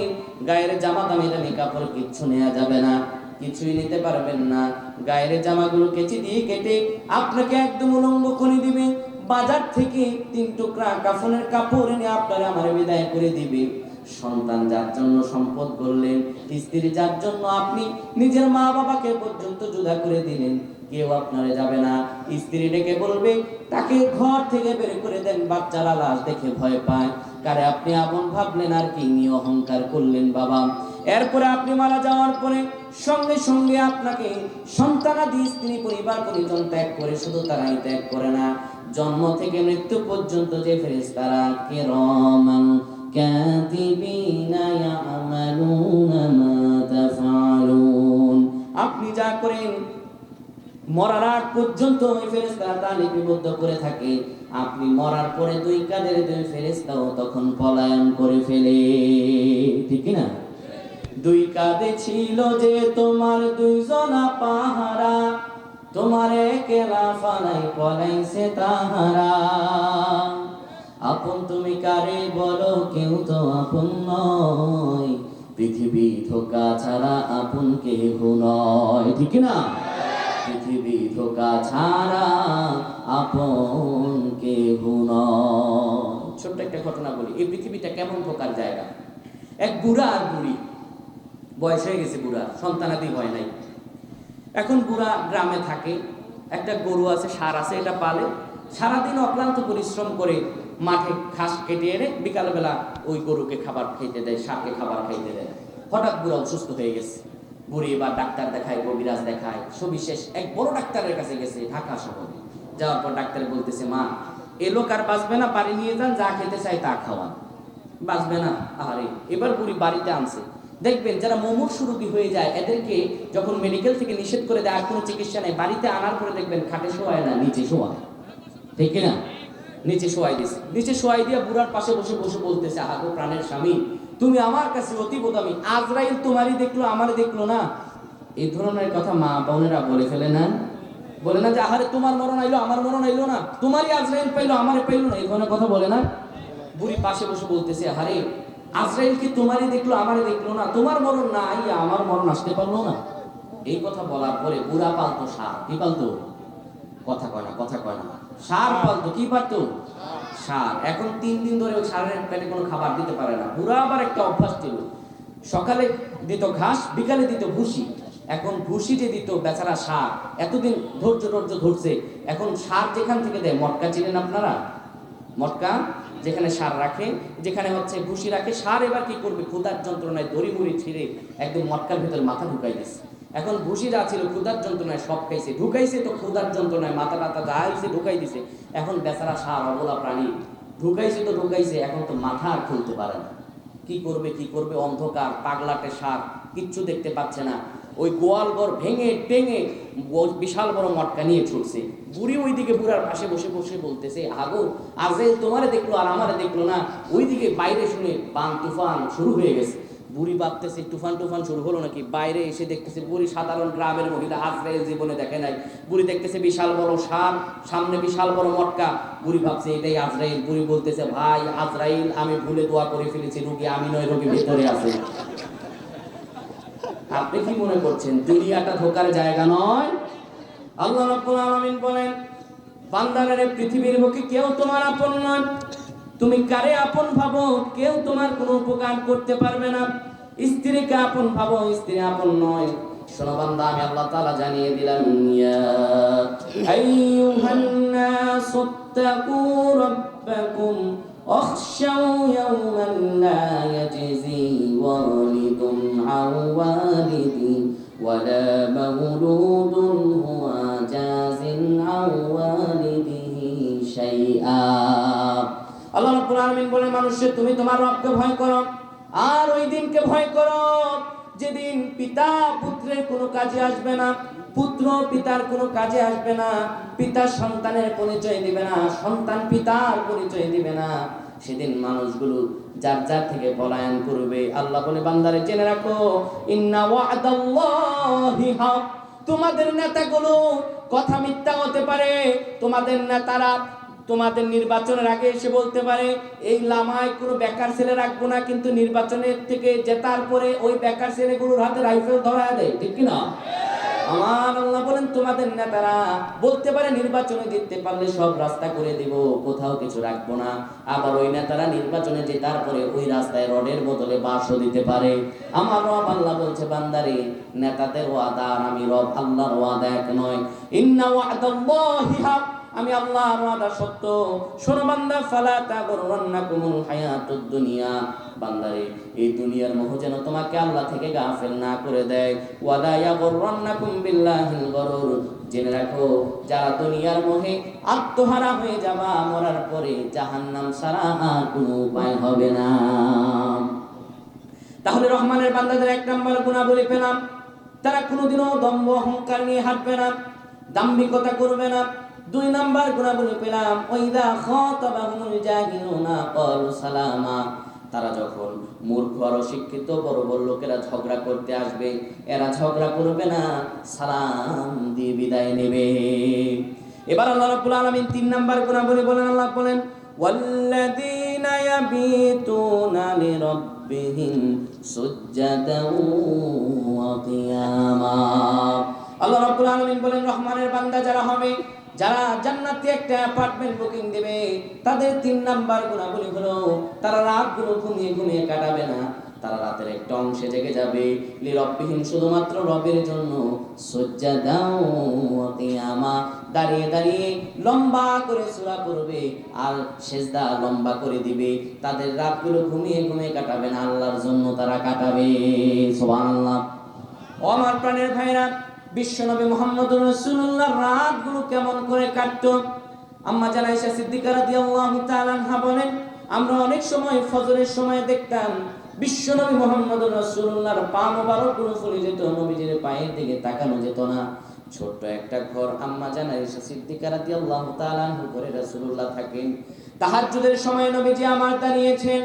গায়ের জামা দামি দামি কাপড় কিচ্ছু নেওয়া যাবে না, কিছুই নিতে পারবেন না। গায়ের জামাগুলো কেচি দিয়ে কেটে আপনাকে একদম উলঙ্গ করে দিবে। বাজার থেকে 3 টুকরা কাফনের কাপড় এনে আপনারা আমার বিদায় করে দিবে। সন্তান যার জন্য সম্পদ করলেন, স্ত্রী যার জন্য আপনি নিজের মা বাবাকে পর্যন্ত জুদা করে দিলেন, কেউ আপনারে যাবে না। স্ত্রী ডেকে বলবে তাকে ঘর থেকে বের করে দেন, বাচ্চারা লাশ দেখে ভয় পায়। কারে আপনি আপন ভাবলেন আর কি নিয়ে অহংকার করলেন বাবা। এরপরে আপনি মারা যাওয়ার পরে সঙ্গে সঙ্গে আপনাকে সন্তানাদি স্ত্রী পরিবার পরিজন ত্যাগ করে, শুধু তারাই ত্যাগ করে না, জন্ম থেকে মৃত্যু পর্যন্ত যে ফেরেশতারা কিরামান কাতিবিনা ইয়ামালুনা মা তাফআলুন, আপনি যা করেন মরার আগ পর্যন্ত ওই ফেরেশতারা তা লিপিবদ্ধ করে থাকে। আপনি মরার পরে 2 কাঁধের 2 ফেরেশতাও তখন পলায়ন করে ফেলে, ঠিক না? 2 কাঁধে ছিল যে তোমার 2 জনা পাহারা, তোমারে কেলা ফালাই পলাইছে তাহারা। আপন তুমি কারে বলো, কেউ তো আপন নয়, পৃথিবী ধোকা ছাড়া আপন কেহ নয়, ঠিক না? পৃথিবী ধোকা ছাড়া আপন কেহ নয়। ছোট্ট একটা ঘটনা বলি, এই পৃথিবীটা কেমন ধোকার জায়গা। এক বুড়া আর বুড়ি, বয়স হয়ে গেছে, বুড়া সন্তানাদি হয় নাই। এখন বুড়া গ্রামে থাকে, একটা গরু আছে, ষাঁড় আছে, এটা পালে। সারাদিন অক্লান্ত পরিশ্রম করে মাঠে ঘাস কেটে এনে বিকালবেলা ওই গরুকে খাবার খাইতে দেয়, ষাঁড়কে খাবার খাইতে দেয়। হঠাৎ বুড়া অসুস্থ হয়ে গেছে। বুড়ি এবার ডাক্তার দেখায়, কবিরাজ দেখায়, সবিশেষ এক বড় ডাক্তারের কাছে গেছে ঢাকা শহরে। যাওয়ার পর ডাক্তার বলতেছে, মা এ লোক আর বাঁচবে না, বাড়ি নিয়ে যান, যা খেতে চাই তা খাওয়ান, বাঁচবে না। আরে এবার বুড়ি বাড়িতে আনছে। দেখবেন যারা মুমূর্ষু রোগী হয়ে যায়, এদেরকে যখন মেডিকেল থেকে নিষেধ করে দেয় আর কোনো চিকিৎসা নেই, বাড়িতে আনার পরে দেখবেন খাটে শোয়ায় না, নিচে শোয়ায়, ঠিক না? নিচে শোয়াই দিয়েছে। নিচে শোয়াই দিয়ে বুড়ার পাশে বসে বসে বলতেছে, আগো প্রাণের স্বামী, তুমি আমার কাছে অতি বোদামি, আজরাইল তোমারই দেখলো আমারে দেখলো না। এই ধরনের কথা মা বোনেরা বলে ফেলে না, বলে না যে আহারে তোমার মরণ আইলো আমার মরণ আইলো না, তোমারই আজরাইল পাইলো আমারে পাইলো না, এই ধরনের কথা বলে না। বুড়ি পাশে বসে বলতেছে, আহারে আজরাইল কি তোমারই দেখলো আমারে দেখলো না, তোমার মরণ না আইয়া আমার মরণ আসতে পারলো না। এই কথা বলার পরে বুড়া পালতো ষাঁড়, কি পালতো? কথা কয় না, কথা কয় না, ষাঁড় পালতো। কি পারতো? ষাঁড়। এখন 3 দিন ধরে ওই ষাঁড়ের পেটে কোনো খাবার দিতে পারে না। বুড়া আবার একটা অভ্যাস ছিল, সকালে দিত ঘাস, বিকালে দিত ভুসি। এখন ভুসিতে দিত বেচারা ষাঁড়, এতদিন ধৈর্য ধরছে। এখন ষাঁড় যেখান থেকে দেয়, মটকা চিনেন আপনারা? মটকা যেখানে ষাঁড় রাখে, যেখানে হচ্ছে ভুসি রাখে, ষাঁড় এবার কি করবে, ক্ষুধার যন্ত্রণায় দড়ি মুড়ি ছিঁড়ে একদম মটকার ভিতরে মাথা ঢুকাই দিচ্ছে। এখন ভুসি যা ছিল ক্ষুধার যন্ত্রণায় সব খাইছে, ঢুকাইছে তো ক্ষুধার যন্ত্রণায় মাথা টাথা যা হয়েছে ঢুকাই দিছে। এখন বেচারা ষাঁড় অবলা প্রাণী, ঢুকাইছে তো ঢুকাইছে, এখন তো মাথা আর খুলতে পারে না। কি করবে, অন্ধকার, পাগলাটে ষাঁড়, কিচ্ছু দেখতে পাচ্ছে না। ওই গোয়াল ঘর ভেঙে টেঙে বিশাল বড় মটকা নিয়ে ছুটছে। বুড়ি ওইদিকে বুড়ার পাশে বসে বসে বলতেছে, আগো আজরাইল তোমারে দেখলো আর আমারে দেখলো না। ওইদিকে বাইরে শুনে বান তুফান শুরু হয়ে গেছে। বুড়ি ভাবতেছে তুফান শুরু হলো নাকি, বাইরে এসে দেখতেছে বুড়ি সাধারণ গ্রামের মহিলা, আজরাইল জীবনে দেখে নাই। বুড়ি দেখতেছে বিশাল বড় ষাঁড়, সামনে বিশাল বড় মটকা। বুড়ি ভাবছে এটাই আজরাইল। বুড়ি বলতেছে, ভাই আজরাইল, আমি ভুলে দোয়া করে ফেলেছি, রোগী আমি নয়, রোগী ভেতরে আছে। আপনি কি মনে করছেন দুনিয়াটা ধোকার জায়গা নয়? আল্লাহ রাব্বুল আলামিন বলেন, বান্দারে পৃথিবীর বুকে কেউ তোমার আপন নয়। তুমি কারে আপন ভাবো, কেউ তোমার কোনো উপকার করতে পারবে না। স্ত্রীকে আপন ভাবো, স্ত্রী আপন নয়। শোনো বান্দা, আমি আল্লাহ তাআলা জানিয়ে দিলাম, ইয়া আইয়ুহান নাসুত্তাকু রাব্বাকুম ওয়াখশাউ ইয়াওমান লা ইয়াজজি ওয়ালিদুন আন ওয়ালিদি ওয়ালা মাওলুদুন হুয়া জাযিন আন ওয়ালিদিহি শাইআ। আল্লাহ রাব্বুল আলামিন বলেন, মানুষে তুমি তোমার রবকে ভয় করো, আর ওই দিনকে ভয় করো যেদিন পিতা পুত্রের কোনো কাজে আসবে না, পুত্র পিতার কোনো কাজে আসবে না, পিতা সন্তানের পরিচয় দিবে না, সন্তান পিতার পরিচয় দিবে না। সেদিন মানুষগুলো যার যার থেকে পলায়ন করবে। আল্লাহ বলে, বান্দারে জেনে রাখো, ইন্না ওয়া'দাল্লাহি হক। তোমাদের নেতাগুলো কথা মিথ্যা হতে পারে, তোমাদের নেতারা তোমাদের নির্বাচনের আগে এসে বলতে পারে এই লামায় কোনো বেকার ছেলে রাখবো না, কিন্তু নির্বাচনের থেকে জেতার পরে ওই বেকার ছেলেগুলোর হাতে রাইফেল ধরা দেয়, ঠিক কিনা? আমার আল্লাহ বলেন, তোমাদের নেতারা বলতে পারে নির্বাচনে জিততে পারলে সব রাস্তা করে দিব, কোথাও কিছু রাখবো না। আবার ওই নেতারা নির্বাচনে জেতার পরে ওই রাস্তায় রডের বদলে বাঁশও দিতে পারে। আমার রব আল্লাহ বলছে, বান্দারে নেতাদের ওয়াদা আর আমি রব আল্লাহর ওয়াদা এক নয়। ইন্না ওয়া'দাল্লাহি হক, আমি আল্লাহর ওয়াদা সত্য। শোনো বান্দা, ফালা তাগররান্নাকুমুল হায়াতুদ দুনিয়া, বান্দারে এই দুনিয়ার মোহ যেন তোমাকে আল্লাহ থেকে গাফেল না করে দেয়। ওয়ালা ইয়াগররান্নাকুম বিল্লাহিল গরুর, জেনে রাখো যারা দুনিয়ার মোহে আত্মহারা হয়ে যাবা, মরার পরে জাহান্নাম ছাড়া আর কোনো উপায় হবে না। তাহলে রহমানের বান্দাদের এক নাম্বার গুণাবলী পেলাম, তারা কোনোদিনও দম্ভ অহংকার নিয়ে হাঁটবে না, দাম্ভিকতা করবে না। দুই নাম্বার গুণাবলী পেলাম, ওয়াইদা খাতাবাহুমুল জাহিলুনা ক্বালু সালামা, তারা যখন মূর্খ আর অশিক্ষিত বড় বড় লোকেরা ঝগড়া করতে আসবে, এরা ঝগড়া করবে না, সালাম দিয়ে বিদায় নেবে। এবার আল্লাহ রাব্বুল আলামিন তিন নাম্বার গুণাবলী বলেন। আল্লাহ বলেন, ওয়াল্লাযীনা ইয়াবিতুনা লিরাব্বিহিম সুজদাও ওয়া কিয়ামা। আল্লাহ রাব্বুল আলামিন বলেন, রহমানের বান্দা যারা হবে, যারা জান্নাতে একটা অ্যাপার্টমেন্ট বুকিং দেবে, তাদের তিন নাম্বার গুণাবলী হলো তারা রাতগুলো ঘুমিয়ে ঘুমিয়ে কাটাবে না, তারা রাতের একটা অংশে জেগে যাবে, লিরাব্বিহিম, শুধুমাত্র রবের জন্য, সুজদাও ওয়া কিয়ামা, দাঁড়িয়ে দাঁড়িয়ে লম্বা করে সূরা পড়বে আর সিজদা লম্বা করে দিবে। তাদের রাতগুলো ঘুমিয়ে ঘুমিয়ে কাটাবে না, আল্লাহর জন্য তারা কাটাবে। সুবহানাল্লাহ। ও আমার প্রাণের ভাইরা, বিশ্বনবী মুহাম্মদুর রাসূলুল্লাহ রাতগুলো কেমন করে কাটতো? আম্মা জান আয়েশা সিদ্দিকা রাদিয়াল্লাহু তাআলা আনহা বলেন, আমরা অনেক সময় ফজরের সময় দেখতাম বিশ্বনবী মুহাম্মদুর রাসূলুল্লাহর পা মোবারকগুলো ফুলে যেত, নবীজির পায়ের দিকে তাকানো যেত না। ছোট্ট একটা ঘর, আম্মা জান আয়েশা সিদ্দিকা রাদিয়াল্লাহু তাআলা আনহা ঘরে রাসূলুল্লাহ থাকেন। তাহাজ্জুদের সময় নবীজি আমার দাঁড়িয়েছেন,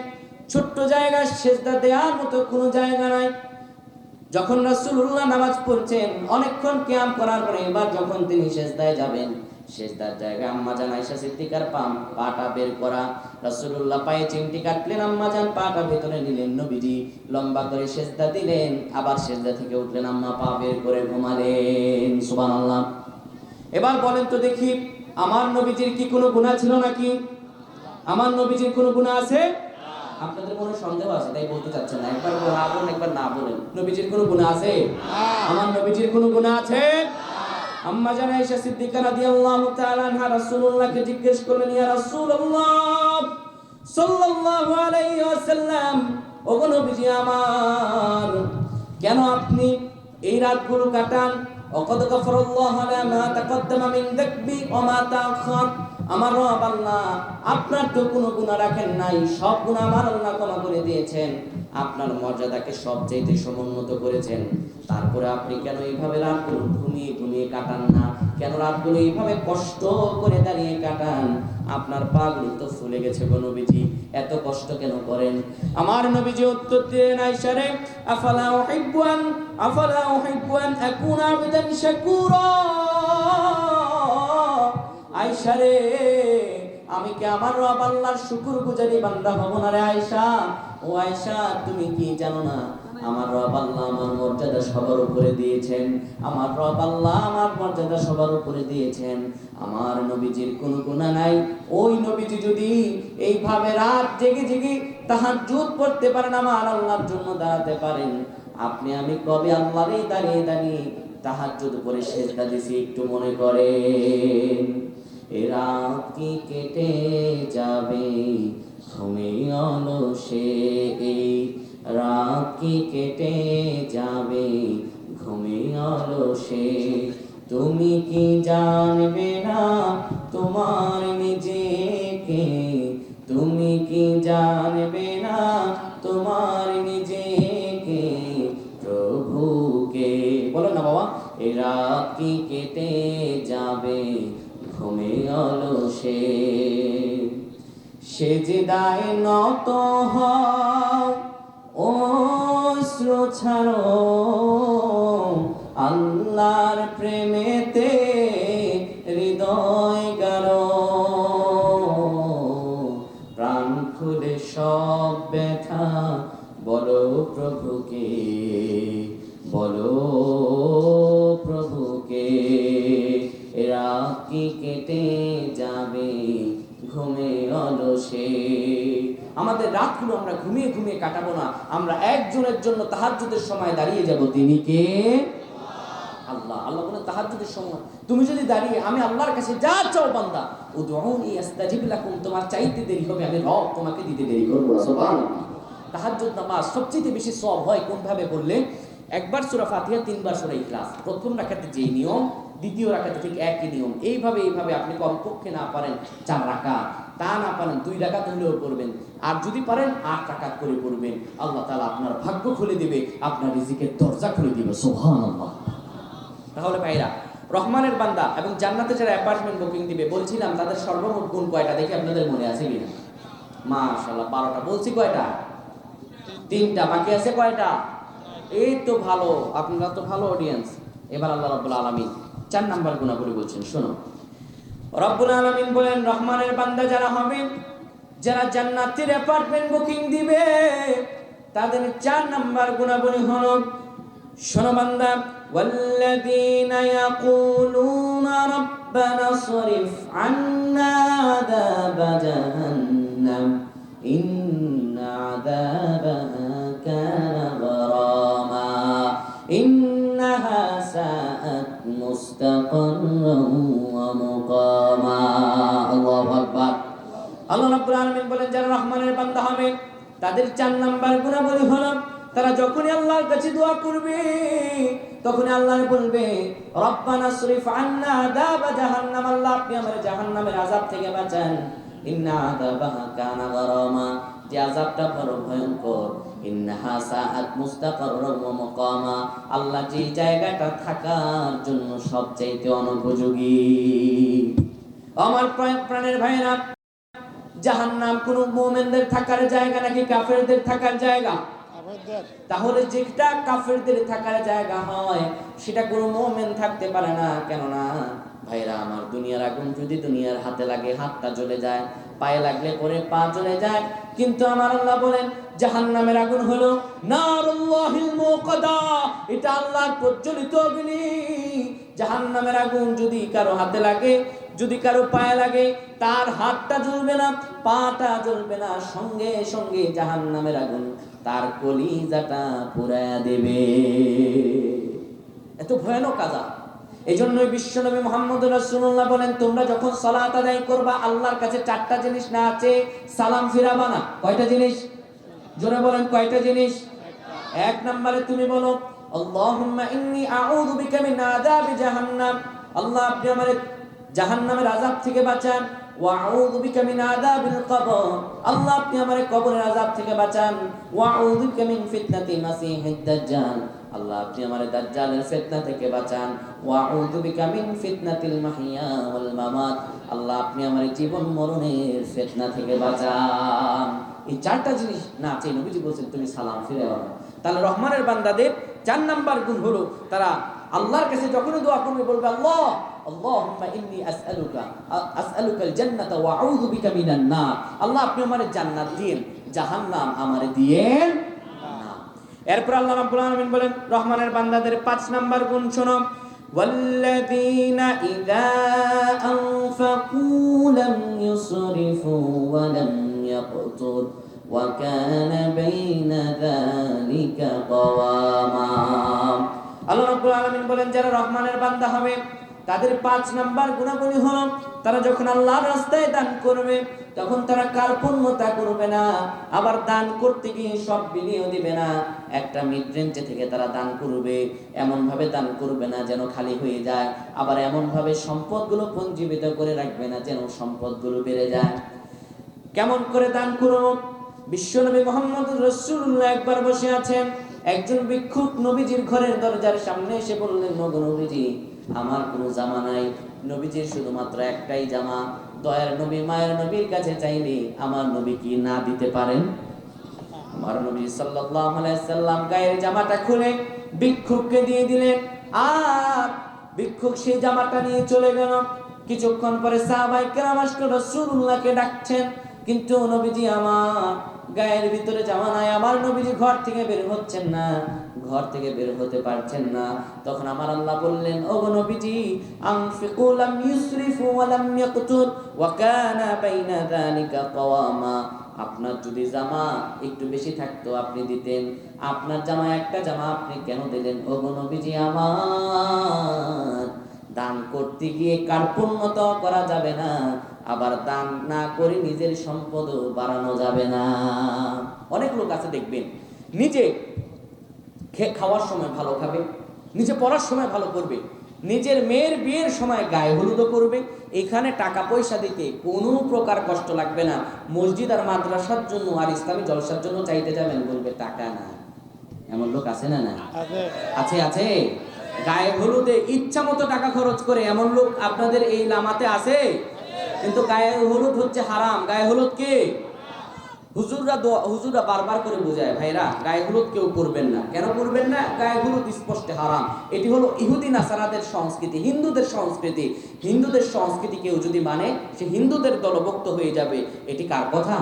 ছোট্ট জায়গা, সিজদা দেওয়ার মতো কোনো জায়গা নাই। যখন রাসূলুল্লাহ নামাজ পড়ছেন, অনেকক্ষণ কিয়াম করার পরে এবার যখন তিনি সিজদায় যাবেন, সিজদার জায়গায় আম্মা জান আয়েশা সিদ্দিকার পাটা বের করা, রাসূলুল্লাহ পায়ে চিমটি কাটলেন, আম্মা জান পাটা ভেতরে নিলেন, নবীজি লম্বা করে সিজদা দিলেন, আবার সিজদা থেকে উঠলেন, আম্মা পা বের করে ঘুমালেন। সুবহানাল্লাহ। এবার বলেন তো দেখি, আমার নবীজির কি কোনো গুনাহ ছিল নাকি? আমার নবীজির কোনো গুনাহ আছে? আপনাদের কোনো সন্দেহ আছে তাই বলতে চাচ্ছেন না, একবার না বলেন, একবার না বলেন। নবীজির কোনো গুনাহ আছে? আমার নবীজির কোনো গুনাহ আছে? আম্মা জান আয়েশা সিদ্দিকা রাদিয়াল্লাহু তাআলা আনহা রাসূলুল্লাহকে জিজ্ঞেস করলেন, ইয়া রাসূলুল্লাহ সাল্লাল্লাহু আলাইহি ওয়াসাল্লাম, ওগো নবীজি আমার, কেন আপনি এই রাতগুলো কাটান? ওয়াকাদ গাফারাল্লাহু আলা মা তাকদ্দামা মিন যাকবি ওয়া মা তাআখার। আমার রব আল্লাহ আপনার তো কোনো গুনাহ রাখেন নাই, সব গুনাহ আমার আল্লাহ ক্ষমা করে দিয়েছেন, আপনার মর্যাদাকে সবচেয়ে সমুন্নত করেছেন। তারপরে আপনি কেন এইভাবে রাতগুলো ঘুমিয়ে ঘুমিয়ে কাটান না? কেন রাতগুলো এইভাবে কষ্ট করে দাঁড়িয়ে কাটান? আপনার পাগুলো তো ফুলে গেছে গো নবীজি, এত কষ্ট কেন করেন? আমার নবীজি উত্তর দিলেন, আয়েশা রে, আফালা উহিব্বু আন আকুনা আবদান শাকুরা। আয়েশা রে, আমি কি আমার রব আল্লাহর শুকরগুজারি বান্দা হব না রে আয়েশা? ও আয়েশা, তুমি কি জানো না আমার রব আল্লাহ আমার মর্যাদা সবার উপরে দিয়েছেন, আমার রব আল্লাহ আমার মর্যাদা সবার উপরে দিয়েছেন। আমার নবীজির কোনো গুনাহ নাই। ওই নবীজি যদি এইভাবে রাত জেগে জেগে তাহাজ্জুদ পড়তে পারেন, আমার আল্লাহর জন্য দাঁড়াতে পারেন, আপনি আমি কবে আল্লাহরে দাঁড়িয়ে দাঁড়িয়ে তাহাজ্জুদ করে সেজদা দিছি একটু মনে করেন। এ রাত কি কেটে যাবে ঘুমে অলসে, এই রাত কি কেটে যাবে ঘুমে অলসে। তুমি কি জানবে না তোমার নিজেকে, তুমি কি জানবে না তোমার নিজেকে, প্রভুকে। বলো না বাবা। এ রাত কি কেটে যাবে ঘুমে অলসে, সেজদায় নত হও অশ্রু ছাড়ো, আল্লাহর প্রেমেতে হৃদয় গাড়ো, প্রাণ খুলে সব ব্যথা বলো প্রভুকে, বলো প্রভুকে। এরা কি কেটে যাবে ঘুমে অলসে। আমাদের রাতগুলো আমরা ঘুমিয়ে ঘুমিয়ে কাটাবো না, আমরা একজনের জন্য তাহাজ্জুদের সময় দাঁড়িয়ে যাব, তিনি কে? আল্লাহ। আল্লাহ বলেন তাহাজ্জুদের সময় তুমি যদি দাঁড়িয়ে আমি আল্লাহর কাছে যা চাও বান্দা, উদউনি আস্তাজিব লাকুম, তোমার চাইতে দেরি হবে আমি রব তোমাকে দিতে দেরি করব না। সুবহানাল্লাহ। তাহাজ্জুদ নামাজ সবচেয়ে বেশি সওয়াব হয় কোন ভাবে বললে, একবার সূরা ফাতিহা, তিনবার সূরা ইখলাস। প্রথম রাকাতে যে নিয়ম, দ্বিতীয় রাকাতে ঠিক একই নিয়ম। এইভাবে আপনি কমপক্ষে না পারেন 4 রাকাত, তা না পারেন 2 রাকাত হলেও পড়বেন, আর যদি পারেন 8 রাকাত করে পড়বেন। আল্লাহ তাআলা আপনার ভাগ্য খুলে দিবে, আপনার রিজিকের দরজা খুলে দিবে। সুবহানাল্লাহ। তাহলে ভাইরা, রহমানের বান্দা এবং জান্নাতে যারা অ্যাপার্টমেন্ট বুকিং দিবে, বলছিলাম তাদের সর্বমোট গুণ কয়টা দেখি আপনাদের মনে আছে কিনা। মাশাআল্লাহ 12টা বলছি, কয়টা? 3টা, বাকি আছে কয়টা? এই তো ভালো, আপনারা তো ভালো অডিয়েন্স। এবার আল্লাহ রাব্বুল আলামিন 4 নাম্বার গুণাবলী বলছেন, শোনো। রব্বুল আলামিন বলেন রহমানের বান্দা যারা হবে, যারা জান্নাতের অ্যাপার্টমেন্ট বুকিং দিবে, তাদের 4 নাম্বার গুণাবলী হলো, শোনো বান্দা, ওয়াল্লাযীনা ইয়াকুলুনা রাব্বানা সরিফ আন্না আযাবা জাহান্নাম ইন্না আযাবাহা কানা গরামা ইন্নাহা সাআত মুস্তাকাররান ওয়া মুকামা। আল্লাহু আকবার। আল্লাহ রাব্বুল আলামিন বলেন যারা রহমানের বান্দা হবে তাদের 4 নাম্বার গুণাবলী হলো, তারা যখনই আল্লাহর কাছে দোয়া করবে তখনই আল্লাহ বলবে রব্বানা সরিফ আন্না আযাবা জাহান্নাম, আল্লাহ আপনি আমাদের জাহান্নামের আযাব থেকে বাঁচান, ইন্না আযাবাহা কানা গরামা, যে আযাবটা বড় ভয়ঙ্কর, ইন্নাহা সাআত মুস্তাকাররান ওয়া মুকামা, আল্লাহ যে জায়গাটা থাকার জন্য সবচাইতে অনুপযোগী। আমার প্রাণের ভাইরা, জাহান্নাম কোন মুমিনদের থাকার জায়গা নাকি কাফেরদের থাকার জায়গা? তাহলে যেটা কাফেরদের থাকার জায়গা হয় সেটা কোনো মুমিন থাকতে পারে না। কেননা ভাইরা আমার, দুনিয়ার আগুন যদি দুনিয়ার হাতে লাগে হাতটা জ্বলে যায়, পায়ে লাগলে পরে পা জ্বলে যায়, কিন্তু আমার আল্লাহ বলেন জাহান্নামের আগুন হলো নারুল্লাহিল মুকাদা, এটা আল্লাহর প্রজ্বলিত অগ্নি। জাহান্নামের আগুন যদি কারো হাতে লাগে, যদি কারো পায়ে লাগে, তার হাতটা জ্বলবে না, পাটা জ্বলবে না, সঙ্গে সঙ্গে জাহান্নামের আগুন তার কলিজাটা পুড়ায়া দেবে। এত ভয়ানক আযাব। এজন্যই বিশ্বনবী মুহাম্মদ রাসূলুল্লাহ বলেন তোমরা যখন সালাত আদায় করবা আল্লাহর কাছে 4টা জিনিস না আছে সালাম ফিরাবা না। কয়টা জিনিস? জোরে বলেন, কয়টা জিনিস? 1 নম্বরে তুমি বলো আল্লাহুম্মা ইন্নী আউযু বিকা মিন আযাবি জাহান্নাম, আল্লাহ আপনি আমারে জাহান্নামের আযাব থেকে বাঁচান। ওয়া আউযু বিকা মিন আযাবিল কবর, আল্লাহ আপনি আমারে কবরের আযাব থেকে বাঁচান। ওয়া আউযু বিকা মিন ফিতনাতি মাসিহিদ দাজ্জাল, আল্লাহ আপনি আমারে দাজ্জালের ফিতনা থেকে বাঁচান। ওয়া আউযু বিকা মিন ফিতনাতিল মাহইয়া ওয়াল মামাত, আল্লাহ আপনি আমারে জীবন মরণের ফিতনা থেকে বাঁচান। এই 4টা জিনিস না আছে নবীজি বলেন তুমি সালাম ফিরাও না। তাহলে রহমানের বান্দাদের 4 নাম্বার গুণ হলো তারা আল্লাহর কাছে যখনই দোয়া করবে বলবে আল্লাহ আল্লাহুম্মা ইন্নী আসআলুকাল জান্নাতা ওয়া আউযু বিকা মিনান নার, আল্লাহ আপনি আমারে জান্নাত দিয়েন, জাহান্নাম আমারে দিয়েন না। এরপর আল্লাহ রাব্বুল আলামিন বলেন রহমানের বান্দাদের 5 নাম্বার গুণ শোনো, ওয়াল্লাযীনা ইযা আনফাকু লাম ইউসরিফু ওয়া লাম ইয়াকতুর وكان بين ذلك قواما আল্লাহ রাব্বুল আলামিন বলেন যারা রহমানের বান্দা হবে তাদের 5 নাম্বার গুণাবলী হলো তারা যখন আল্লাহর রাস্তায় দান করবে তখন তারা কার্পণ্যতা করবে না, আবার দান করতে গিয়ে সব বিলিয়ে দিবে না। একটা মিড রেঞ্জে থেকে তারা দান করবে, এমন ভাবে দান করবে না যেন খালি হয়ে যায়, আবার এমন ভাবে সম্পদগুলো পঞ্জীবিত করে রাখবে না যেন সম্পদগুলো বেড়ে যায়। কেমন করে দান করব? বিশ্বনবী মুহাম্মদ রাসূলুল্লাহ একবার বসে আছেন, একজন ভিক্ষুক নবীজির ঘরের দরজার সামনে এসে বললেন, ওগো নবীজি, আমার কোনো জামা নাই, নবীজির শুধুমাত্র একটাই জামা। দয়ার নবী মায়ের নবীর কাছে চাইলে আমার নবী কি না দিতে পারেন? আমার নবী সাল্লাল্লাহু আলাইহি সাল্লাম গায়ের জামাটা খুলে ভিক্ষুককে দিয়ে দিলেন, আর ভিক্ষুক সেই জামাটা নিয়ে চলে গেল। কিছুক্ষণ পরে সাহাবায়ে কেরাম আসলে রাসূলুল্লাহকে ডাকছেন, কিন্তু নবীজি আমার গায়ের ভিতরে জামা নাই, আমার নবীজি ঘর থেকে বের হচ্ছেন না, ঘর থেকে বের হতে পারছেন না। তখন আমার আল্লাহ বললেন, ওগো নবীজি, আনফিকু লাম ইউসরিফু ওয়া লাম ইয়াকতুর ওয়া কানা বাইনা যালিকা কাওয়ামা। আপনার যদি জামা একটু বেশি থাকতো আপনি দিতেন, আপনার জামা একটা জামা আপনি কেন দিলেন? ওগো নবীজি আমার, দান করতে গিয়ে কার্পণ্যতা করা যাবে না, আবার দান না করে নিজের সম্পদও বাড়ানো যাবে না। অনেক লোক আছে দেখবেন, নিজে খাওয়ার সময় ভালো খাবে, নিজে পড়ার সময় ভালো করবে, নিজের মেয়ের বিয়ের সময় গায়ে হলুদও করবে, এখানে টাকা পয়সা দিতে কোনো প্রকার কষ্ট লাগবে না। মসজিদ আর মাদ্রাসার জন্য আর ইসলামী জলসার জন্য চাইতে যাবেন, বলবে টাকা না। এমন লোক আছে না? না আছে, আছে। গায়ে হলুদে ইচ্ছা মতো টাকা খরচ করে এমন লোক আপনাদের এই লামাতে আছে। কিন্তু গায়ে হলুদ হচ্ছে হারাম। গায়ে হলুদ কি? হুজুররা বারবার করে বোঝায়, ভাইরা গায়ে হলুদ কেউ করবেন না। কেন করবেন না? গায়ে হলুদ স্পষ্ট হারাম। এটি হলো ইহুদি নাসারাদের সংস্কৃতি, হিন্দুদের সংস্কৃতি। হিন্দুদের সংস্কৃতি কেউ যদি মানে সে হিন্দুদের দলভুক্ত হয়ে যাবে। এটি কার কথা?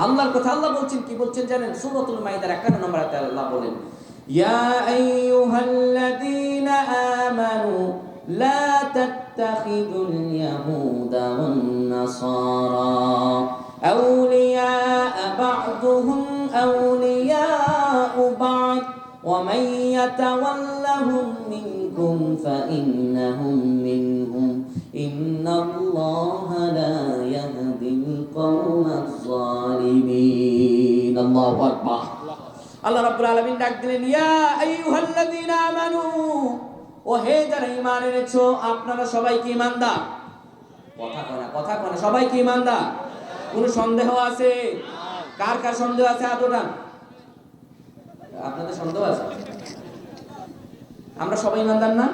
আল্লাহর কথা। আল্লাহ বলছেন, কি বলছেন জানেন? সূরাতুল মাইদার 51 নম্বর আয়াতে আল্লাহ বলেন, ইয়া আইয়ুহাল্লাযীনা আমানু লা তাত্তাখিযুল ইয়াহুদা ওয়ান নাসারা أولياء بعضهم أولياء بعض ومن يتولهم منكم فإنهم منهم إن الله لا يهدي القوم الظالمين الله أكبر আল্লাহ রাব্বুল আলামিন ডাক দিলেন, ইয়া আইয়ুহাল্লাযীনা আমানু, ও হে যারা ঈমান এনেছো, আপনারা সবাই কি ঈমানদার? কথা কয় না, সবাই কি ঈমানদার? কোন সন্দেহ আছে? কার কার সন্দেহ আছে? আদোটান আপনাদের সন্দেহ আছে? আমরা সবাই ইমানদার না?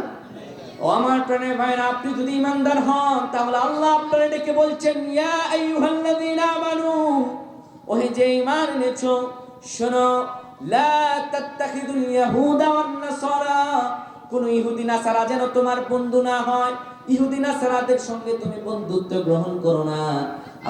ও আমার প্রাণের ভাইরা, আপনি যদি ইমানদার হন তাহলে আল্লাহ আপনাদের ডেকে বলছেন, ইয়া আইয়ুহাল্লাযীনা আমানু, ও হে যে ঈমান এনেছো, শোনো, লা তাত্তাখিযুল ইয়াহুদা ওয়ান নাসারা, কোন ইহুদি নাসারা যেন তোমার বন্ধু না হয়। ইহুদি নাসারাদের সঙ্গে তুমি বন্ধুত্ব গ্রহণ করো না।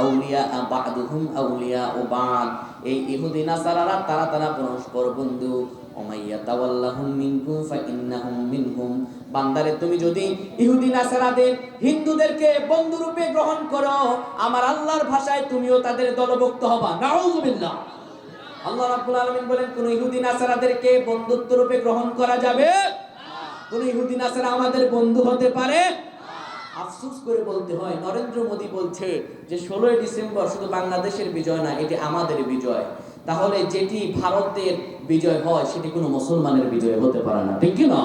আউলিয়া বা'দুহুম আউলিয়া ও বা'দ, এই ইহুদি নাসারারা তারা পরস্পর বন্ধু। ওমাইয়া তাওয়াল্লাহুম মিনকুম ফাইন্নাহুম মিনহুম, বান্দারে তুমি যদি ইহুদি নাসারাদের, হিন্দুদেরকে বন্ধু রূপে গ্রহণ করো, আমার আল্লাহর ভাষায় তুমিও তাদের দলভুক্ত হবা। নাউযুবিল্লাহ। আল্লাহ রাব্বুল আলামিন বলেন, কোন ইহুদি নাসারাদেরকে বন্ধুত্ব রূপে গ্রহণ করা যাবে? কোন ইহুদি নাসারা আমাদের বন্ধু হতে পারে? আফসোস করে বলতে হয়, নরেন্দ্র মোদী বলছে যে 16 ডিসেম্বর শুধু বাংলাদেশের বিজয় না, এটি আমাদের বিজয়। তাহলে যেটি ভারতের বিজয় হয় সেটি কোনো মুসলমানের বিজয় হতে পারে না, ঠিক কি না?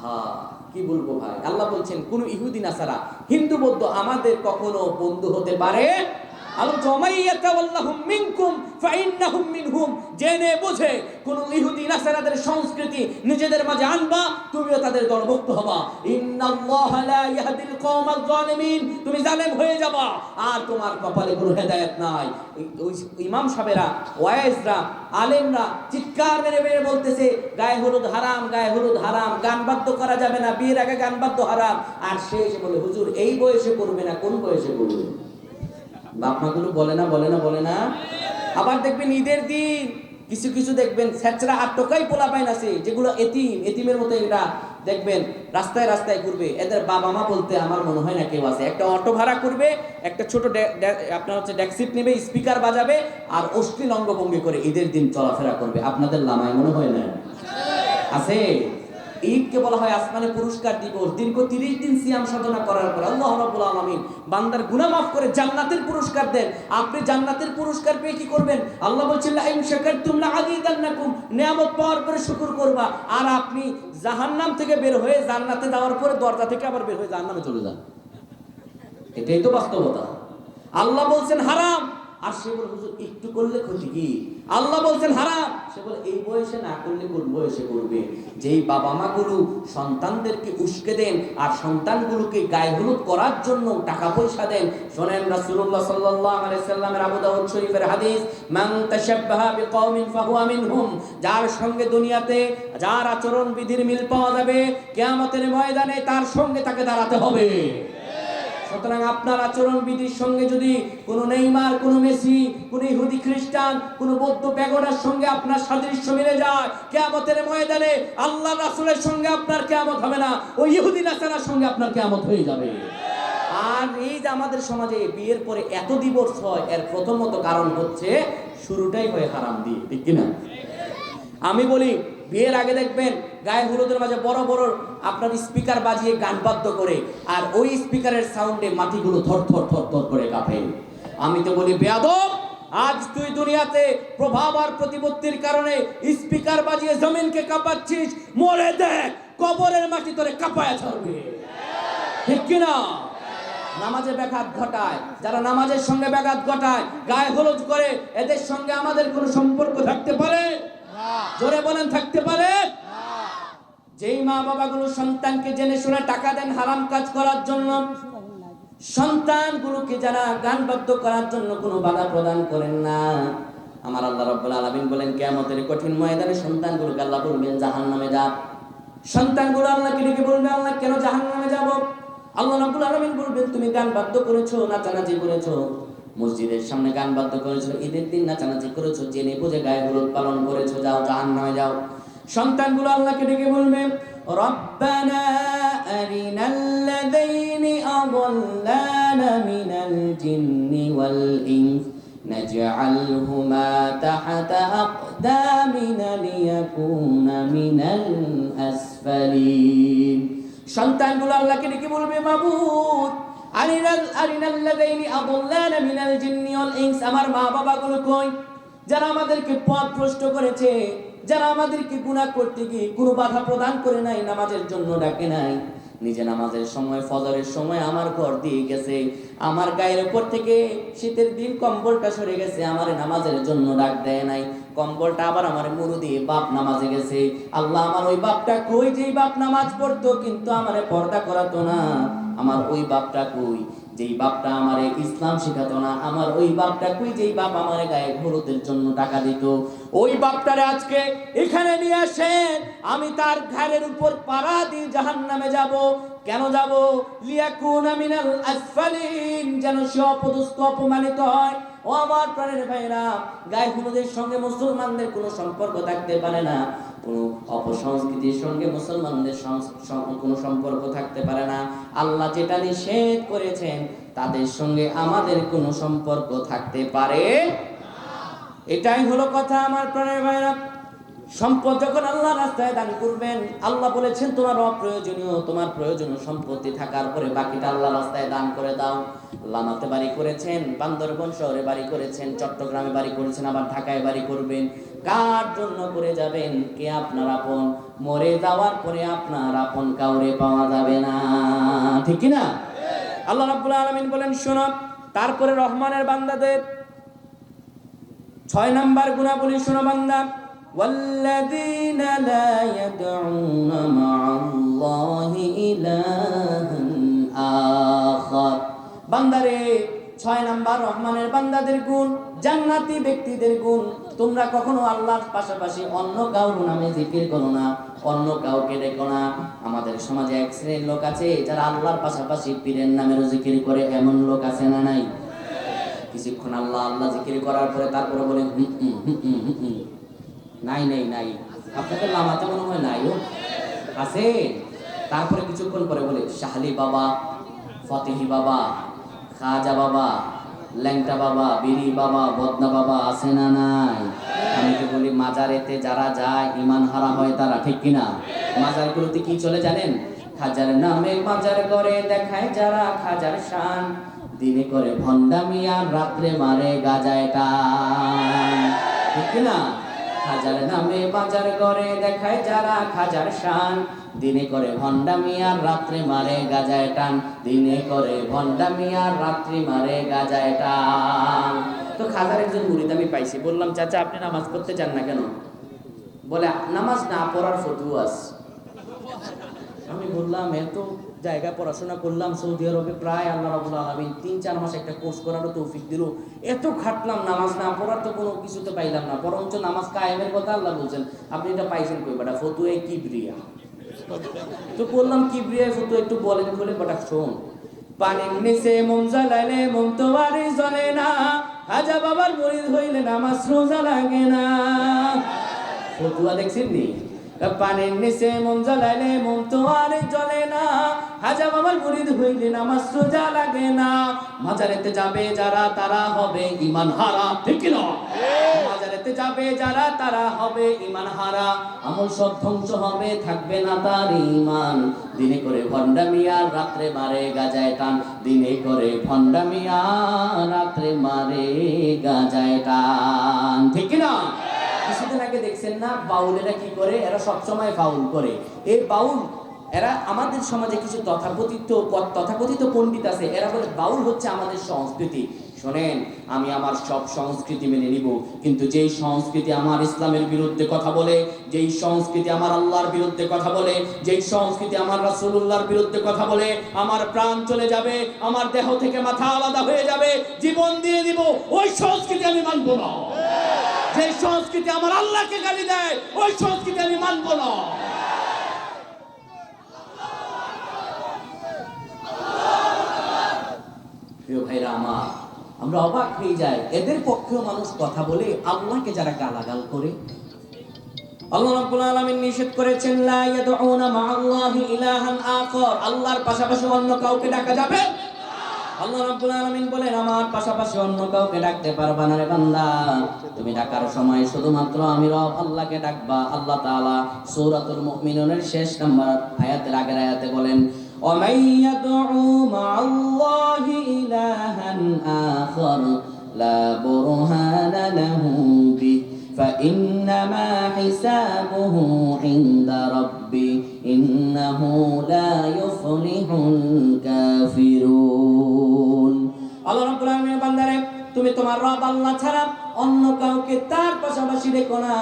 হ্যাঁ, কি বলবো ভাই। আল্লাহ বলছেন, কোন ইহুদি নাসারা, হিন্দু বৌদ্ধ আমাদের কখনো বন্ধু হতে পারে? জেনে বুঝে কোন ইহুদি নাসারাদের সংস্কৃতি নিজেদের মাঝে আনবা, তুমিও তাদের দলভুক্ত হবা। ইন্নাল্লাহা লা ইয়াহদিল কওমাজ যালিমিন, তুমি জালেম হয়ে যাবা, আর তোমার কপালে কোনো হেদায়েত নাই। ওই ইমাম সাহেবরা, ওয়াইজরা, আলেমরা চিৎকার মেরে মেরে বলতেছে, গায়ে হলুদ হারাম, গায়ে হলুদ হারাম, গান বাদ্য করা যাবে না, বিয়ের আগে গান বাদ্য হারাম। আর সে এসে বলে, হুজুর এই বয়সে করবে না, কোন বয়সে করবে? বাপ মাগুলো বলে না? আবার দেখবেন ঈদের দিন কিছু কিছু দেখবেন ছেচরা আর টোকাই পোলাপাইন আছে যেগুলো এতিমের মতো এরা দেখবেন রাস্তায় রাস্তায় ঘুরবে, এদের বাবা মা বলতে আমার মনে হয় না কেউ আছে। একটা অটো ভাড়া করবে, একটা ছোট আপনার হচ্ছে ড্যাক্সিট নেবে, স্পিকার বাজাবে আর অশ্লীল অঙ্গভঙ্গি করে ঈদের দিন চলাফেরা করবে। আপনাদের লামায় মনে হয় না আছে? ঈদকে বলা হয় আসমানে পুরস্কার দিবস। দীর্ঘ 30 দিন সিয়াম সাধনা করার পর আল্লাহ রাব্বুল আলামিন বান্দার গুনাহ মাফ করে জান্নাতের পুরস্কার দেন। আপনি জান্নাতের পুরস্কার পেয়ে কি করবেন? আল্লাহ বলছেন লা ইন শাকারতুম লাআযীদান্নাকুম, নিয়ামত পাওয়ার পরে শুকর করবা। আর আপনি জাহান্নাম থেকে বের হয়ে জান্নাতে যাওয়ার পরে দরজা থেকে আবার বের হয়ে জাহান্নামে চলে যান। এটাই তো বাস্তবতা। আল্লাহ বলছেন হারাম, আর সে বলে হুজুর একটু করলে ক্ষতি কি? আল্লাহ বলছেন হারাম, সে বলে এই বয়সে না করলে কোন বয়সে করবে? যেই বাবা মা গুলো সন্তানদেরকে উস্কে দেন আর সন্তানগুলোকে গায়ে হলুদ করার জন্য টাকা পয়সা দেন, শোনেন রাসূলুল্লাহ সাল্লাল্লাহু আলাইহি সাল্লামের আবু দাউদ শরীফের হাদিস, মান তাশাব্বাহা বিকওমিন ফাহুয়া মিনহুম, যার সঙ্গে দুনিয়াতে যার আচরণ বিধির মিল পাওয়া যাবে কিয়ামতের ময়দানে তার সঙ্গে তাকে দাঁড়াতে হবে। সুতরাং আপনার আচরণ বিধির সঙ্গে যদি কোনো নেইমার, কোনো মেসি, কোনো ইহুদি খ্রিস্টান, কোনো বৌদ্ধ প্যাগোডার সঙ্গে আপনার সাদৃশ্য মিলে যায়, কিয়ামতের ময়দানে আল্লাহ রাসূলের সঙ্গে আপনার কিয়ামত হবে না, ওই ইহুদি নাসারার সঙ্গে আপনার কিয়ামত হয়ে যাবে। আর এই যে আমাদের সমাজে বিয়ের পরে এত ডিভোর্স হয়, এর প্রথমত কারণ হচ্ছে শুরুটাই হয় হারাম দিয়ে, ঠিক কিনা? আমি বলি বিয়ের আগে দেখবেন গায়ে হলুদের মাঝে বড় বড় আপনার স্পিকার বাজিয়ে গান বাদ্য করে, আর ওই স্পিকারের সাউন্ডে মাটিগুলো থর থর থর থর করে কাঁপে। আমি তো বলি বেয়াদব, আজ তুই দুনিয়াতে প্রভাব আর প্রতিপত্তির কারণে স্পিকার বাজিয়ে জমিনকে কাঁপাচ্ছিস, মরে দেখ কবরের মাটি তোরে কাঁপায়া ছাড়বে, ঠিক কিনা? নামাজে ব্যাঘাত ঘটায়, যারা নামাজের সঙ্গে ব্যাঘাত ঘটায়, গায়ে হলুদ করে, এদের সঙ্গে আমাদের কোনো সম্পর্ক থাকতে পারে? জোরে বলেন থাকতে পারে? যেই মা বাবাগুলো সন্তানকে জেনে শুনে টাকা দেন হারাম কাজ করার জন্য, সন্তানগুলোকে যারা গান বাদ্য করার জন্য কোনো বাধা প্রদান করেন না, আমার আল্লাহ রাব্বুল আলামিন বলেন কিয়ামতের কঠিন ময়দানে সন্তানগুলোকে আল্লাহ বলবেন জাহান্নামে যা। সন্তানগুলো আল্লাহকে ডেকে বলবে আল্লাহ কেন জাহান্নামে যাব? আল্লাহ রাব্বুল আলামিন বলবেন তুমি গান বাদ্য করেছো, নাচানাচি করেছো, মসজিদের সামনে গান বাদ্য করেছো, ঈদের দিন নাচানাচি করেছো, জেনে বুঝে গায়ে হলুদ পালন করেছো, যাও জাহান্নামে যাও। সন্তানগুলো আল্লাহকে ডেকে বলবে রব্বানা আরিনাল্লাযীনা আযাল্লানা মিনাল জিন্নি ওয়াল ইনস নাজআলহুমা তাহতা আকদামিনা লিয়াকুনা মিনাল আসফালিন। সন্তানগুলো আল্লাহকে ডেকে বলবে মাবুদ আরিনাল্লাযীনা আযাল্লানা মিনাল জিন্নি ওয়াল ইনস, আমার মা বাবাগুলো কই যারা আমাদেরকে পথ ভ্রষ্ট করেছে, যারা আমাদেরকে গুনাহ করতে গিয়ে কোনো বাধা প্রদান করে নাই, নামাজের জন্য ডাকে নাই, নিজে নামাজের সময় ফজরের সময় আমার ঘর দিয়ে গেছে, আমার গায়ের উপর থেকে শীতের দিন কম্বলটা সরে গেছে, আমার নামাজের জন্য ডাক দেয় নাই, কম্বলটা আবার আমার মুরু দিয়ে বাপ নামাজে গেছে। আল্লাহ আমার ওই বাপটা কই যেই বাপ নামাজ পড়তো কিন্তু আমারে পর্দা করাতো না? আমার ওই বাপটা কই যেই বাপটা আমারে ইসলাম শেখাতো না? আমার ওই বাপটা কই যেই বাপ আমারে গায়ে হলুদের জন্য টাকা দিত? ওই বাপটারে আজকে এখানে নিয়ে আসেন, আমি তার ঘাড়ের উপর পাড়া দিয়ে জাহান্নামে যাব। কেন যাব? লিয়াকুনা মিনাল আসফালিন, যেন সে অপদস্থ অপমানিত হয়। ও আমার প্রাণের ভাইরা, গায়ে হলুদের সঙ্গে মুসলমানদের কোনো সম্পর্ক থাকতে পারে না, কোনো অপসংস্কৃতির সঙ্গে মুসলমানদের কোনো সম্পর্ক থাকতে পারে না। আল্লাহ যেটা নিষেধ করেছেন তাদের সঙ্গে আমাদের কোনো সম্পর্ক থাকতে পারে না। এটাই হলো কথা আমার প্রাণের ভাইরা। সম্পদ যখন আল্লাহ রাস্তায় দান করবেন, আল্লাহ বলেছেন তোমার অপ্রয়োজনীয়, তোমার প্রয়োজনীয় সম্পত্তি থাকার পরে বাকিটা আল্লাহ রাস্তায় দান করে দাও। লামাতে বাড়ি করেছেন, বান্দরবন শহরে বাড়ি করেছেন, চট্টগ্রামে বাড়ি করেছেন, আবার ঢাকায় বাড়ি করবেন, কার জন্য করে যাবেন? কে আপনার আপন? মরে যাওয়ার পরে আপনার আপন কাউরে পাওয়া যাবে না, ঠিক কি না? আল্লাহ রাব্বুল আলামিন বলেন শোনো, তারপরে রহমানের বান্দাদের 6 নাম্বার গুণাবলী শোনো বান্দা, ওয়াল্লাযীনা লা ইয়াদউনা মা'আল্লাহি ইলাহান আখার। বান্দারে 6 নাম্বার রহমানের বান্দাদের গুণ, জান্নাতি ব্যক্তিদের গুণ, তোমরা কখনো আল্লাহর পাশাপাশি অন্য কারো নামে জিকির করো না, অন্য কাউকে ডেকো না। আমাদের সমাজে এক শ্রেণীর লোক আছে যারা আল্লাহর পাশাপাশি পীরের নামেরও জিকির করে, এমন লোক আছে না নাই? কিছুক্ষণ আল্লাহ আল্লাহ জিকির করার পরে তারপরে বলে নাই নাই নাই, আপনাদের লামাতে মনে হয় নাই, ও আছে। তারপরে কিছুক্ষণ পরে বলে শাহলি বাবা, ফতেহি বাবা, খাজা বাবা, ল্যাংটা বাবা, বিড়ি বাবা, বদনা বাবা আছে না নাই? আমি তো বলি মাজারেতে যারা যায় ইমান হারা হয় তারা, ঠিক কিনা? মাজারগুলোতে কি চলে জানেন? খাজার নামে মাজার করে দেখায় যারা খাজার শান, দিনে করে ভণ্ডামি আর রাত্রে মারে গাজায় টান, ঠিক কিনা? খাজার নামে বাজার করে দেখায় যারা খাজার শান, দিনে করে ভণ্ডামি আর রাত্রে মারে গাজায় টান, দিনে করে ভণ্ডামি আর রাত্রি মারে গাজায় টান। তো খাজার একজন মুরিদ আমি পাইছি, বললাম চাচা আপনি নামাজ পড়তে চান না কেন? বলে নামাজ না পড়ার ফতোয়া আছে। আমি বললাম এত জায়গা পড়াশোনা করলাম সৌদি আরবে, প্রায় আল্লাহ রাব্বুল আলামিন 3-4 মাস একটা কোর্স করারও তৌফিক দিল, এত খাটলাম নামাজ না পড়ার তো কোনো কিছু তো পাইলাম না, বরঞ্চ নামাজ কায়েমের কথা আল্লাহ বলছেন, আপনি এটা পাইছেন কই বেটা? ফতুয়া কিবরিয়া। তো বললাম কিবরিয়া ফতুয়া একটু বলেন, বলে বেটা শোন, পানির নিচে মোম জ্বালাইলে মোম তো বাড়ি জ্বলে না, হাজা বাবার মুরিদ হইলে নামাজ রোজা লাগে না। ফতুয়া দেখছেন নি? পানির নিচে মোম জ্বালাইলে মোম তো আর জ্বলে না, হাজা বাবার মুরিদ হইলে নামাজ রোজা লাগে না। মাজারেতে যাবে যারা তারা হবে ঈমান হারা, ঠিক কি না? মাজারেতে যাবে যারা তারা হবে ঈমান হারা, আমল সব ধ্বংস হবে থাকবে না তার ঈমান, দিনে করে ভণ্ডামি আর রাত্রে মারে গাজায় টান, দিনে করে ভণ্ডামি আর রাত্রে মারে গাজায় টান, ঠিক কি না? কিছুদিন আগে দেখছেন না বাউলেরা কি করে? এরা সবসময় বাউল করে। এই বাউল এরা আমাদের সমাজে কিছু তথাকথিত পণ্ডিত আছে, এরা বলে বাউল হচ্ছে আমাদের সংস্কৃতি। শোনেন, আমি আমার সব সংস্কৃতি মেনে নিব, কিন্তু যেই সংস্কৃতি আমার ইসলামের বিরুদ্ধে কথা বলে, যেই সংস্কৃতি আমার আল্লাহর বিরুদ্ধে কথা বলে, যেই সংস্কৃতি আমার রাসূলুল্লাহর বিরুদ্ধে কথা বলে, আমার প্রাণ চলে যাবে, আমার দেহ থেকে মাথা আলাদা হয়ে যাবে, জীবন দিয়ে দিব, ওই সংস্কৃতি আমি মানব না। যে সংস্কৃতি আমার আল্লাহকে গালি দেয়, ওই সংস্কৃতি আমি মানব না। প্রিয় ভাইরা আমার, আমরা অবাক হয়ে যাই, এদের পক্ষেও মানুষ কথা বলে, আল্লাহকে যারা গালাগাল করে। আল্লাহ রাব্বুল আলামিন নিষেধ করেছেন লা ইয়াদউনা মা'আল্লাহি ইলাহান আখার, আল্লাহর পাশাপাশি অন্য কাউকে ডাকা যাবে। আল্লাহ রাব্বুল আলামিন বলেন আমার পাশাপাশি অন্য কাউকে ডাকতে পারবা না রে বান্দা, তুমি ডাকার সময় শুধুমাত্র আমি রব আল্লাহকে ডাকবা। আল্লাহ তাআলা সূরাতুল মুমিনুনের শেষ নাম্বার আয়াতের আগের আয়াতে বলেন وَمَن يَدْعُوا مَعَ اللَّهِ إِلَٰهًا آخَرَ لَا بُرْهَانَ لَهُ بِهِ فَإِنَّمَا حِسَابُهُ عِندَ رَبِّهِ إِنَّهُ لَا يُفْلِحُ الْكَافِرُونَ। আল্লাহ রাব্বুল আলামিন বান্দারে, তুমি তোমার রব আল্লাহ ছাড়া অন্য কাউকে তার পাশাপাশি রেখো না,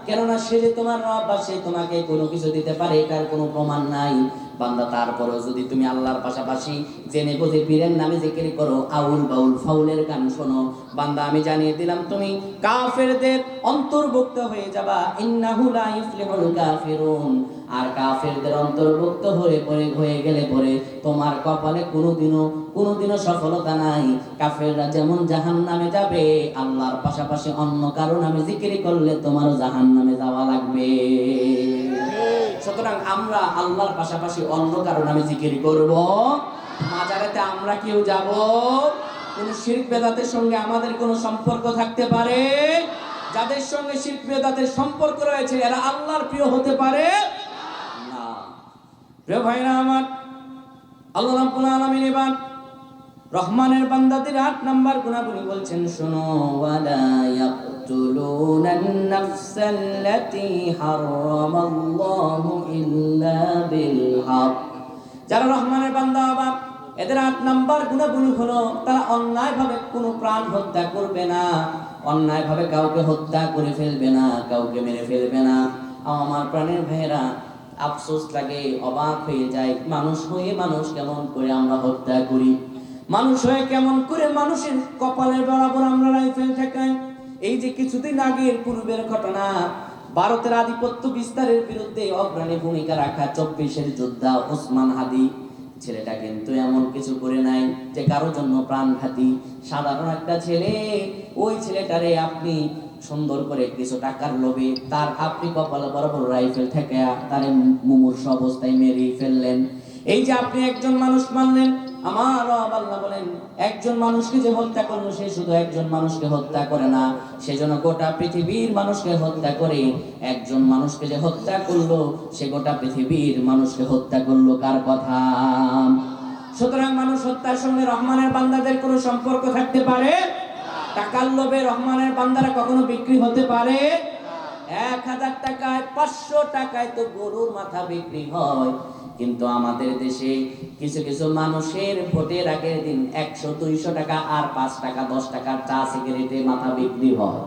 কেননা সে যে তোমার রব বা সে তোমাকে কোনো কিছু দিতে পারে এটার কোনো প্রমাণ নাই। বান্দা, তারপরেও যদি তুমি আল্লাহর পাশাপাশি জেনে বুঝে পীরের নামে জিকির করো, আউল বাউল ফাউলের গান শোনো, বান্দা আমি জানিয়ে দিলাম তুমি কাফেরদের অন্তর্ভুক্ত হয়ে যাবা। ইন্নাহু লা ইফলিহুল কাফিরুন। আর কাফেরদের অন্তর্ভুক্ত হয়ে গেলে পরে তোমার কপালে কোনোদিনও সফলতা নাই। কাফেররা যেমন জাহান্নামে যাবে, আল্লাহর পাশাপাশি অন্য কারো নামে জিকির করলে তোমারও জাহান্নামে যাওয়া লাগবে। সুতরাং আমরা আল্লাহর পাশাপাশি অন্য কারো নামে জিকির করব। মাজারেতে আমরা কেউ যাব? কোন শিরক বেদাতের সঙ্গে আমাদের কোনো সম্পর্ক থাকতে পারে? যাদের সঙ্গে শিরক বেদাতের সম্পর্ক রয়েছে এরা আল্লাহর প্রিয় হতে পারে না। প্রিয় ভাইরা আমার, আল্লাহ রাব্বুল আলামিন এবার রহমানের বান্দাদের 8 নাম্বার গুনাহগুলি বলছেন, শোনো, ওয়ালা ইয়াকতুলুনান নাফসাল্লাতী হারামাল্লাহু ইল্লা বিল হক। যারা রহমানের বান্দা আবার এদের 8 নাম্বার গুনাহগুলি হলো তারা অন্যায়ভাবে কোনো প্রাণ হত্যা করবে না, অন্যায়ভাবে কাউকে হত্যা করে ফেলবে না, কাউকে মেরে ফেলবে না। আমার প্রাণের ভাইয়েরা, আফসোস লাগে, অবাক হয়ে যায়, মানুষ হয়ে মানুষ কেমন করে আমরা হত্যা করি, মানুষ হয়ে কেমন করে মানুষের কপালের বরাবর আমরা রাইফেল ঠেকাই। এই যে কিছুদিন আগের পূর্বের ঘটনা, ভারতের আধিপত্য বিস্তারের বিরুদ্ধে অগ্রণী ভূমিকা রাখা 24-এর যোদ্ধা ওসমান হাদি, ছেলেটা কিন্তু এমন কিছু করে নাই যে কারোর জন্য প্রাণঘাতী, সাধারণ একটা ছেলে। ওই ছেলেটারে আপনি সুন্দর করে কিছু টাকার লোভে তার আপনি কপালে বরাবর রাইফেল থেকে তারে মুমূর্ষু অবস্থায় মেরে ফেললেন। এই যে আপনি একজন মানুষ মানলেন, আমার রব আল্লাহ বলেন একজন মানুষকে যে হত্যা করলো সে শুধু একজন মানুষকে হত্যা করে না, সেজন্য গোটা পৃথিবীর মানুষকে হত্যা করে। একজন মানুষকে যে হত্যা করলো সে গোটা পৃথিবীর মানুষকে হত্যা করলো। কার কথা? সুতরাং মানুষ হত্যার সঙ্গে রহমানের বান্দাদের কোনো সম্পর্ক থাকতে পারে? টাকার লোভে রহমানের বান্দারা কখনো বিক্রি হতে পারে? 1000 টাকায় 500 টাকায় তো গরুর মাথা বিক্রি হয়, কিন্তু আমাদের দেশে কিছু কিছু মানুষের ভোটের আগের দিন 100-200 টাকা আর 5 টাকা 10 টাকার চা সিগারেটে মাথা বিক্রি হয়,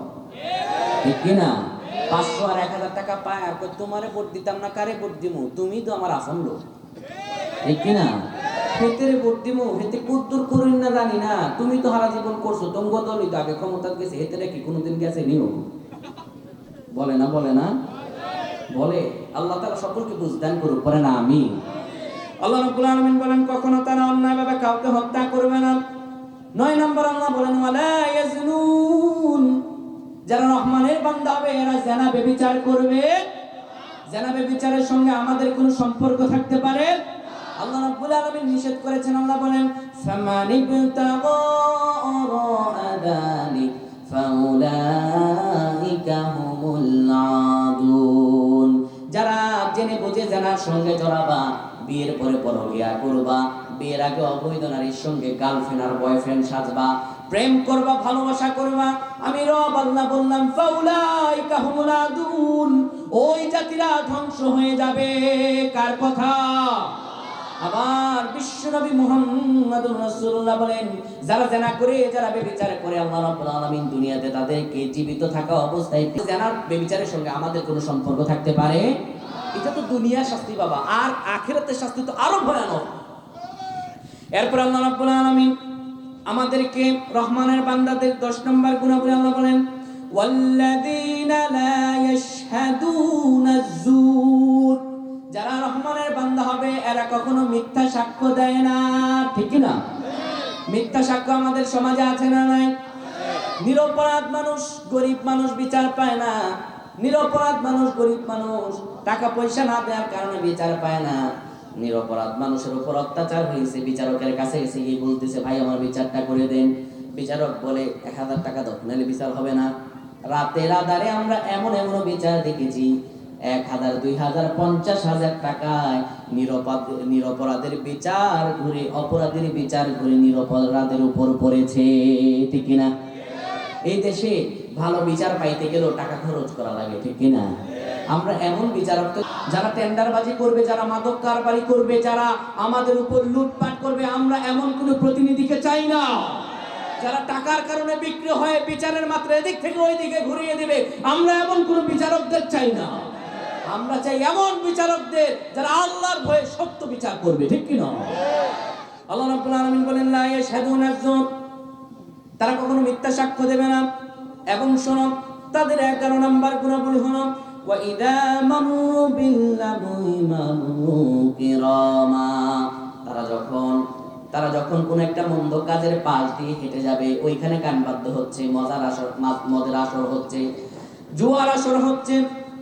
ঠিক কিনা? 500 আর 1000 টাকা পায় আর তোমারে ভোট দিতাম না, কারে ভোট দিমু, তুমি তো আমার আপন লোক, ঠিক কিনা? হেতেরে ভোট দিমু, হেতে কুদ্দুর করিন না জানি না, তুমি তো হারা জীবন করছো, তুমি দলই তো আগে ক্ষমতা গেছে, হেতেরে কি কোনোদিন গেছে নিও? বলে না বলে না বলে। আল্লাহ তাআলা সকলকে বুঝদান করুক, পরে না আমি। আল্লাহ রাব্বুল আলামিন বলেন কখনো তারা অন্যায়ভাবে কাউকে হত্যা করবে না। 9 নম্বর আল্লাহ বলেন ওয়ালা ইয়াজনুন, যারা রহমানের বান্দা হবে এরা জিনা ব্যভিচার করবে। জিনা ব্যভিচারের সঙ্গে আমাদের কোনো সম্পর্ক থাকতে পারে? আল্লাহ রাব্বুল আলামিন নিষেধ করেছেন। আল্লাহ বলেন ফামানিবতাগা ওয়ারা যালিক ফাউলাইকা হুমুল আদুন, যারা জেনে বুঝে জানার সঙ্গে জড়াবা, বিয়ের পরে পরকিয়া করবা, বিয়ের আগে অবৈধ নারীর সঙ্গে গার্লফ্রেন্ড আর বয়ফ্রেন্ড সাজবা, প্রেম করবা, ভালোবাসা করবা, আমি রব আল্লাহ বললাম ফাউলাইকা হুমুল আদুন, ওই জাতিরা ধ্বংস হয়ে যাবে। কার কথা? আবার বিশ্বনবী মুহাম্মদুর রাসূলুল্লাহ বলেন যারা জিনা করে, যারা ব্যভিচার করে, আল্লাহ রাব্বুল আলামিন দুনিয়াতে তাদেরকে জীবিত থাকা অবস্থায়, জিনার ব্যভিচারের সঙ্গে আমাদের কোনো সম্পর্ক থাকতে পারে? এটা তো দুনিয়ার শাস্তি বাবা, আর আখিরাতের শাস্তি তো আরো ভয়ানক। এরপর আল্লাহ রাব্বুল আলামিন আমাদেরকে রহমানের বান্দাদের 10 নম্বর গুণাবলী আল্লাহ বলেন ওয়াল্লাযীনা লা ইয়াশহাদুনা আয-যুর, যারা রহমানের বান্দা হবে এরা কখনো মিথ্যা সাক্ষ্য দেয় না, ঠিক কি না? মিথ্যা সাক্ষ্য আমাদের সমাজে আছে না নাই? নিরপরাধ মানুষ, গরিব মানুষ বিচার পায় না, নিরপরাধ মানুষ, গরিব মানুষ টাকা পয়সা না দেওয়ার কারণে বিচার পায় না। নিরপরাধ মানুষের উপর অত্যাচার হয়েছে, বিচারকের কাছে এসে গিয়ে বলতেছে ভাই আমার বিচারটা করে দেন। বিচারক বলে 1000 টাকা দাও, নাহলে বিচার হবে না। রাতের আধারে আমরা এমন এমন বিচার দেখেছি 1000, 2000, 50,000 টাকায় নিরপরাধের বিচার ঘুরে, অপরাধীর বিচার ঘুরে নিরপরাধের উপর পড়েছে, ঠিক কিনা? এই দেশে ভালো বিচার পাইতে গেলেও টাকা খরচ করা লাগে, ঠিক কিনা? আমরা এমন বিচারক তো যারা টেন্ডারবাজি করবে, যারা মাদক কারবারি করবে, যারা আমাদের উপর লুটপাট করবে, আমরা এমন কোন প্রতিনিধিকে চাই না। যারা টাকার কারণে বিক্রি হয়, বিচারের মাত্রা এদিক থেকে ওই দিকে ঘুরিয়ে দিবে, আমরা এমন কোন বিচারকদের চাই না। আমরা চাই এমন বিচারকদের যারা আল্লাহর ভয়ে সত্য বিচার করবে, ঠিক কিনা? আল্লাহ রাব্বুল আলামিন বলেন লা ইয়াশহাদুনা আয-যুর, তারা কখনো মিথ্যা সাক্ষ্য দেবে না। এবং শোনো তাদের 11 নম্বর গুণাবলী হলো ওয়া ইযা মারু বিল্লাহি মারু কিরামা, তারা যখন কোন একটা মন্দ কাজের পাশ দিয়ে হেঁটে যাবে, ওইখানে গান বাদ্য হচ্ছে, মদের আসর হচ্ছে, জুয়ার আসর হচ্ছে,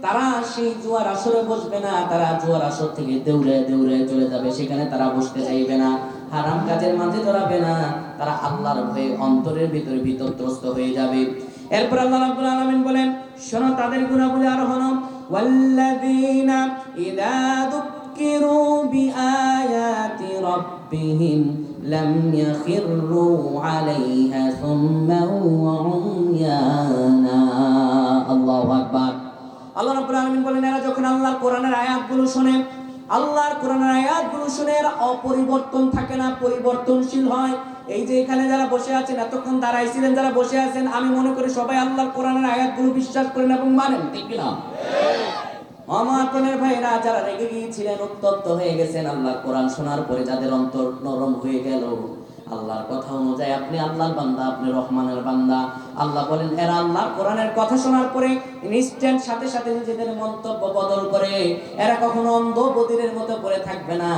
তারা সেই জুয়ার আসরে বসবে না, তারা জুয়ার আসর থেকে দৌড়ে দৌড়ে চলে যাবে, সেখানে তারা বসতে চাইবে না, হারাম কাজের মাঝে জড়াবে না, তারা আল্লাহর ভয়ে অন্তরের ভিতরে ভীতত্রস্ত হয়ে যাবে। এরপর আল্লাহ রাব্বুল আলামিন বলেন শোনো তাদের গুণাবলী আরো হলো ওয়াল্লাযীনা ইযা যুক্কিরু বিআয়াতি রাব্বিহিম লাম ইয়াখিরু আলাইহা সুম্মান ওয়া উময়ানা। আল্লাহু আকবার। আল্লাহ রাব্বুল আলামিন বলেন এরা যখন আল্লাহর কোরআনের আয়াতগুলো শোনে, আল্লাহর কোরআনের আয়াতগুলো শুনে এরা অপরিবর্তন থাকে না, পরিবর্তনশীল হয়। এই যে এখানে যারা বসে আছেন, এতক্ষণ দাঁড়াইছিলেন যারা বসে আছেন, আমি মনে করি সবাই আল্লাহর কোরআনের আয়াতগুলো বিশ্বাস করেন এবং মানেন, ঠিক কিনা? আমার প্রাণের ভাইরা যারা রেগে গিয়েছিলেন, উত্তপ্ত হয়ে গেছেন আল্লাহর কোরআন শোনার পরে, যাদের অন্তর নরম হয়ে গেল আল্লাহর কথা অনুযায়ী, আপনি আল্লাহর বান্দা, আপনি রহমানের বান্দা। আল্লাহ বলেন এরা আল্লাহর কোরআনের কথা শোনার পরে ইনস্ট্যান্ট সাথে সাথে নিজেদের মন্তব্য বদল করে। এরা কখনো অন্ধ বধিরের মতো পড়ে থাকবে না।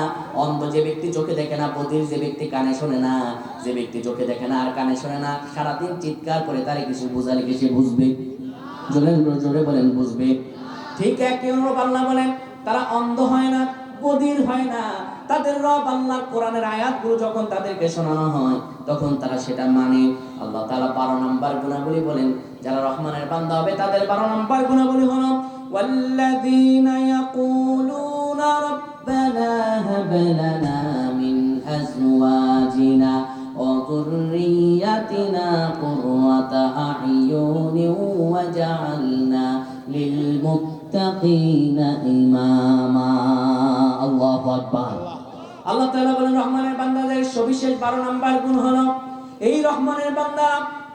অন্ধ যে ব্যক্তি চোখে দেখে না, বধির যে ব্যক্তি কানে শোনে না, যে ব্যক্তি চোখে দেখে না আর কানে শোনে না, সারাদিন চিৎকার করে তারে কিছু বুঝালে কি সে বুঝবে? জোরে জোরে বলেন বুঝবে। ঠিক একই অনুরূপ আল্লাহ বলেন তারা অন্ধ হয় না, বধির হয় না, তাদের রব আল্লাহর কোরআনের আয়াতগুলো যখন তাদেরকে শোনানো হয় তখন তারা সেটা মানে। আল্লাহ তাআলা 12 নম্বর গুণাবলী বলেন, যারা রহমানের বান্দা হবে তাদের 12 নম্বর গুণাবলী হলো ওয়াল্লাযীনা ইয়াকুলুনা রাব্বানা হাব লানা মিন আজওয়াজিনা ওয়া যুররিয়াতিনা কুররাতা আ'য়ুনিন ওয়াজআলনা লিল মুত্তাকিনা ইমামা। আল্লাহু আকবার। আল্লাহ তাআলা বলেন রহমানের বান্দাদের সবিশেষ 12 নম্বর গুণ হলো এই রহমানের বান্দা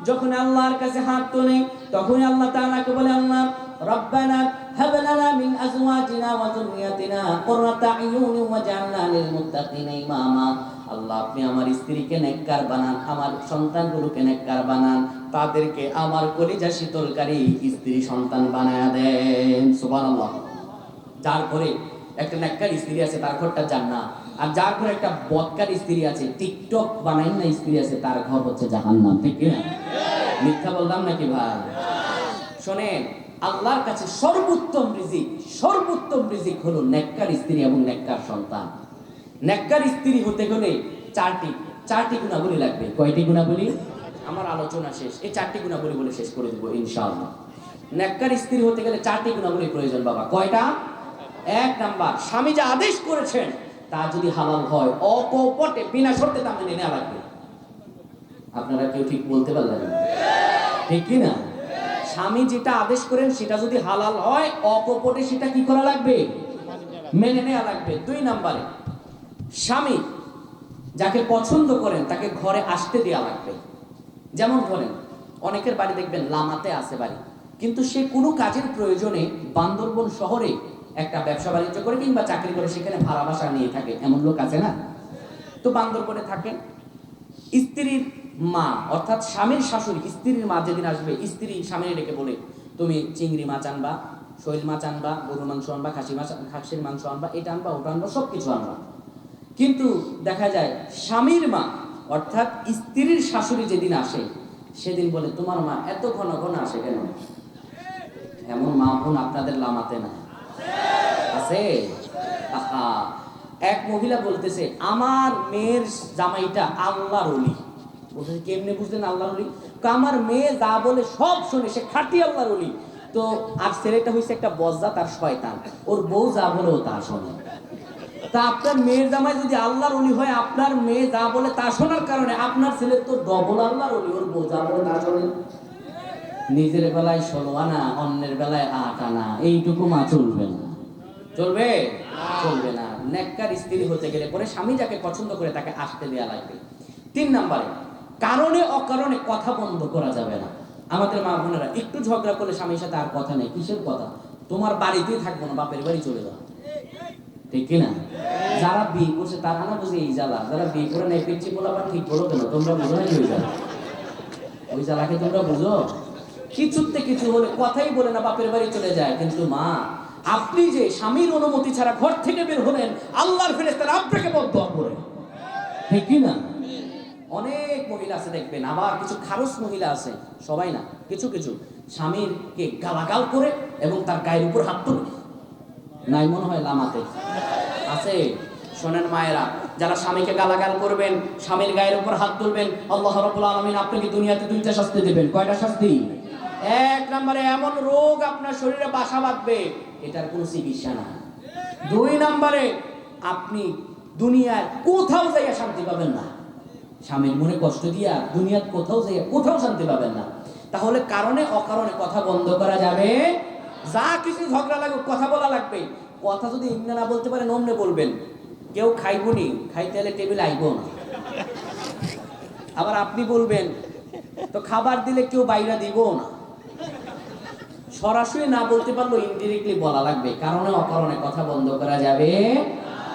যখন আল্লাহর কাছে হাত তোলে তখন আল্লাহ তাআলাকে বলে আল্লাহ রব্বানা হাব লানা মিন আজওয়াজিনা ওয়া যুররিয়াতিনা কুররাতা আ'য়ুনিন ওয়াজআলনা লিল মুত্তাকিনা ইমামা। আল্লাহ আপনি আমার স্ত্রীকে নেককার বানান, আমার সন্তানগুলোকে নেককার বানান, তাদেরকে আমার কলিজা শীতলকারী স্ত্রী সন্তান বানায়া দেন। সুবহানাল্লাহ। যার ঘরে একটা নেককার স্ত্রী আছে তার ঘরটা জান্নাত, আর যার ঘরে একটা বদকার স্ত্রী আছে, টিকটক বানাইন না স্ত্রী আছে, তার ঘর হচ্ছে জাহান্নাম। ঠিক কি না? মিথ্যা বললাম নাকি ভাই? শোনেন, আল্লাহর কাছে সর্বোত্তম রিজিক হলো নেককার স্ত্রী এবং নেককার সন্তান। নেককার স্ত্রী হতে গেলে চারটি গুণাবলী লাগবে। কয়টি গুণাবলী? আমার আলোচনা শেষ, এই 4টি গুণাবলী বলে শেষ করে দেবো ইনশাআল্লাহ। নেককার স্ত্রী হতে গেলে 4টি গুণাবলী প্রয়োজন বাবা। কয়টা? 1 নাম্বার, স্বামী যা আদেশ করেছেন তা যদি হালাল হয় অকপটে বিনা শর্তে তা মেনে নেওয়া লাগবে। আপনারা কেউ ঠিক বলতে পারলেন না? ঠিক কি না? স্বামী যেটা আদেশ করেন সেটা যদি হালাল হয় অকপটে সেটা কি করা লাগবে? মেনে নেওয়া লাগবে। 2 নাম্বারে, স্বামী যাকে পছন্দ করেন তাকে ঘরে আসতে দেওয়া লাগবে। যেমন ধরেন অনেকের বাড়ি দেখবেন লামাতে আছে বাড়ি, কিন্তু সে কোনো কাজের প্রয়োজনে বান্দরবন শহরে একটা ব্যবসা বাণিজ্য করে কিংবা চাকরি করে সেখানে ভাড়া বাসা নিয়ে থাকে, এমন লোক আছে না? তো বান্দরবনে থাকেন, স্ত্রীর মা অর্থাৎ স্বামীর শাশুড়ি স্ত্রীর মা যেদিন আসবে স্ত্রী স্বামীর ডেকে বলে তুমি চিংড়ি মাছ আনবা, শৈল মাছ আনবা, গরুর মাংস আনবা, খাসির মাংস আনবা, এটা আনবা ওটা আনবা, সব কিছু আনবা। কিন্তু দেখা যায় স্বামীর মা অর্থাৎ স্ত্রীর শাশুড়ি যেদিন আসে সেদিন বলে তোমার মা এত ঘন ঘন আসে কেন? এমন মা বোন আপনাদের লামাতে না আছে? আহা, এক মহিলা বলতেছে আমার মেয়ের জামাইটা আল্লাহর ওলি। বলতেছে কেমনে বুঝলেন আল্লাহর ওলি? আমার মেয়ে যা বলে সব শুনে, সে খাঁটি আল্লাহর ওলি। তো আর ছেলেটা হয়েছে একটা বজ্জাত আর শয়তান, ওর বউ যা বলে ও তা শোনে। তা আপনার মেয়ের জামাই যদি আল্লাহর ওলি হয়, আপনার মেয়ে যা বলে তা শোনার কারণে আপনার ছেলে তো ডবল আল্লাহর ওলি, ওর বউ যা বলে তা শোনে। নিজের বেলায় 16 আনা, অন্যের বেলায় 8 আনা, এইটুকু মা চলবে না। চলবে? চলবে না। নেককার স্ত্রী হতে গেলে পরে স্বামী যাকে পছন্দ করে তাকে আসতে দেয়া লাগবে। 3 নাম্বারে, কারণে অকারণে কথা বন্ধ করা যাবে না। আমাদের মা বোনেরা একটু ঝগড়া করলে স্বামীর সাথে আর কথা নেই। কিসের কথা? তোমার বাড়িতেই থাকবো না, বাপের বাড়ি চলে যাও। ঠিক কিনা? যারা বিয়ে করছে তারা না বুঝে এই জ্বালা, যারা বিয়ে করে নেই পিচ্ছি বলাবার ঠিক বলো কেন? তোমরা বুঝো না ওই জ্বালা? ওই জ্বালাকে তোমরা বুঝো? কিছুতে কিছু হলে কথাই বলে না, বাপের বাড়ি চলে যায়। কিন্তু মা, আপনি যে স্বামীর অনুমতি ছাড়া ঘর থেকে বের হলেন, আল্লাহর ফেরেশতারা আপনাকে বদদোয়া করে। ঠিক কি না? অনেক মহিলা আছে দেখবেন, আবার কিছু খারস মহিলা আছে, সবাই না, কিছু কিছু স্বামীরকে গালাগাল করে এবং তার গায়ের উপর হাত তোলে। নাই মনে হয় লামাতে আছে? শোনেন মায়েরা, যারা স্বামীকে গালাগাল করবেন, স্বামীর গায়ের উপর হাত তুলবেন, আল্লাহ রাব্বুল আলামিন আপনাকে দুনিয়াতে 2টা শাস্তি দেবেন। কয়টা শাস্তি? 1 নম্বরে এমন রোগ আপনার শরীরে বাসা বাঁধবে, এটার কোনো চিকিৎসা নাই। 2 নম্বরে আপনি দুনিয়ায় কোথাও যাইয়া শান্তি পাবেন না। স্বামীর মনে কষ্ট দিয়া দুনিয়ার কোথাও যাইয়া কোথাও শান্তি পাবেন না। তাহলে কারণে অকারণে কথা বন্ধ করা যাবে। যা কিছু ঝগড়া লাগুক কথা বলা লাগবে। কথা যদি এমনি না বলতে পারেন অমনে বলবেন। কেউ খাইবনি, খাইতে হলে টেবিলে আইব না। আবার আপনি বলবেন তো খাবার দিলে কেউ বাইরে দিব না। সরাসরি না বলতে পারলো ইনডিরেক্টলি বলা লাগবে। কারণে অকারণে কথা বন্ধ করা যাবে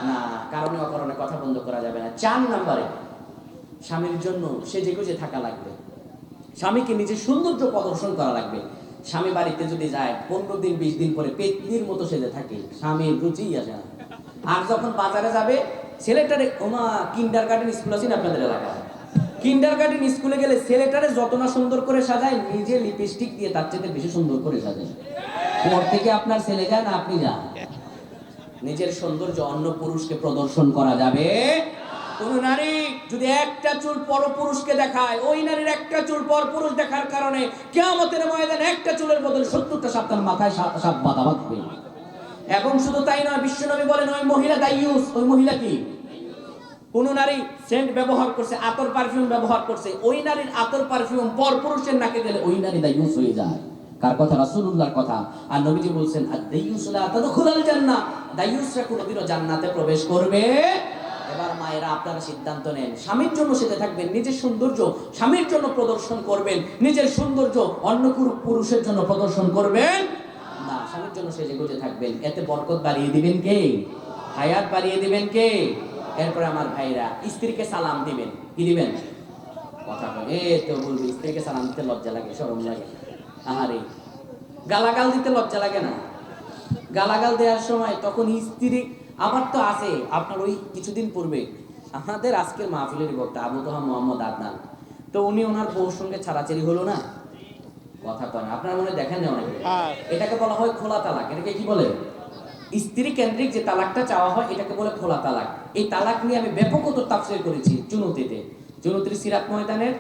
না। কারণে অকারণে কথা বন্ধ করা যাবে না। 4 নম্বরে, স্বামীর জন্য সেজে গুজে থাকা লাগবে। স্বামীকে নিজের সৌন্দর্য প্রদর্শন করা লাগবে। স্বামী বাড়িতে যদি যায় 15 দিন 20 দিন পরে পেতনির মতো সেজে থাকে, স্বামীর রুচিই আসে না। আর যখন বাজারে যাবে ছেলেটারে, ওমা কিন্ডারগার্টেন স্কুল আছে না আপনাদের এলাকায়, কিন্ডারগার্টেন স্কুলে গেলে ছেলেটারে যত না সুন্দর করে সাজায়, নিজে লিপস্টিক দিয়ে তার চেয়ে বেশি সুন্দর করে সাজায়। পর থেকে আপনার ছেলে যায় না আপনি যান? নিজের সৌন্দর্য অন্য পুরুষকে প্রদর্শন করা যাবে। কোন নারী যদি একটা চুল পরপুরুষকে দেখায়, ওই নারীর একটা চুল পরপুরুষ দেখার কারণে কিয়ামতের ময়দানে একটা চুলের বদলে ৭০টা সাপ তার মাথায় সাপ বাঁধা বাঁধবে। এবং শুধু তাই নয়, বিশ্বনবী বলেন ওই মহিলা দাইয়ুস। ওই মহিলা কি? কোন নারী সেন্ট ব্যবহার করছে, আতর পারফিউম ব্যবহার করছে, ওই নারীর আতর পারফিউম পরপুরুষের নাকে গেলে ওই নারী দাইয়ুস হয়ে যায়। কার কথা? রাসূলুল্লাহর কথা। আর নবীজি বলছেন আদ-দাইয়ুস লা তাদখুলুল জান্নাহ, দাইয়ুসরা কোনোদিনও জান্নাতে প্রবেশ করবে। এবার মায়েরা আপনারা সিদ্ধান্ত নেন, স্বামীর জন্য সেজে থাকবেন, নিজের সৌন্দর্য স্বামীর জন্য প্রদর্শন করবেন, নিজের সৌন্দর্য অন্য পুরুষের জন্য প্রদর্শন করবেন না, স্বামীর জন্য সেজে গুজে থাকবেন। এতে বরকত বাড়িয়ে দিবেন কে? হায়াত বাড়িয়ে দিবেন কে? এরপরে আমার ভাইরা স্ত্রীকে সালাম দিবেন। কি দিবেন? কথা বলে তো বলবি, স্ত্রীকে সালাম দিতে লজ্জা লাগে, শরম লাগে। আহারে, গালাগাল দিতে লজ্জা লাগে না? গালাগাল দেওয়ার সময় তখন স্ত্রী আমার তো আছে। আপনার ওই কিছুদিন পূর্বে আমাদের আজকের মাহফিলের বক্তা আবু তোহা মোহাম্মদ আদনান, তো উনি ওনার বউর সঙ্গে ছাড়াছাড়ি হলো না, কথা কয় না, আপনার মনে দেখেন না অনেকে, এটাকে বলা হয় খোলা তালাক। এটাকে কি বলে? স্ত্রী কেন্দ্রিক যে তালাকটা চাওয়া হয় এটাকে বলে খোলা তালাক। এই তালাক নিয়ে আমি ব্যাপকত তাফসীর করেছি চুনতির সিরাত ময়দানের।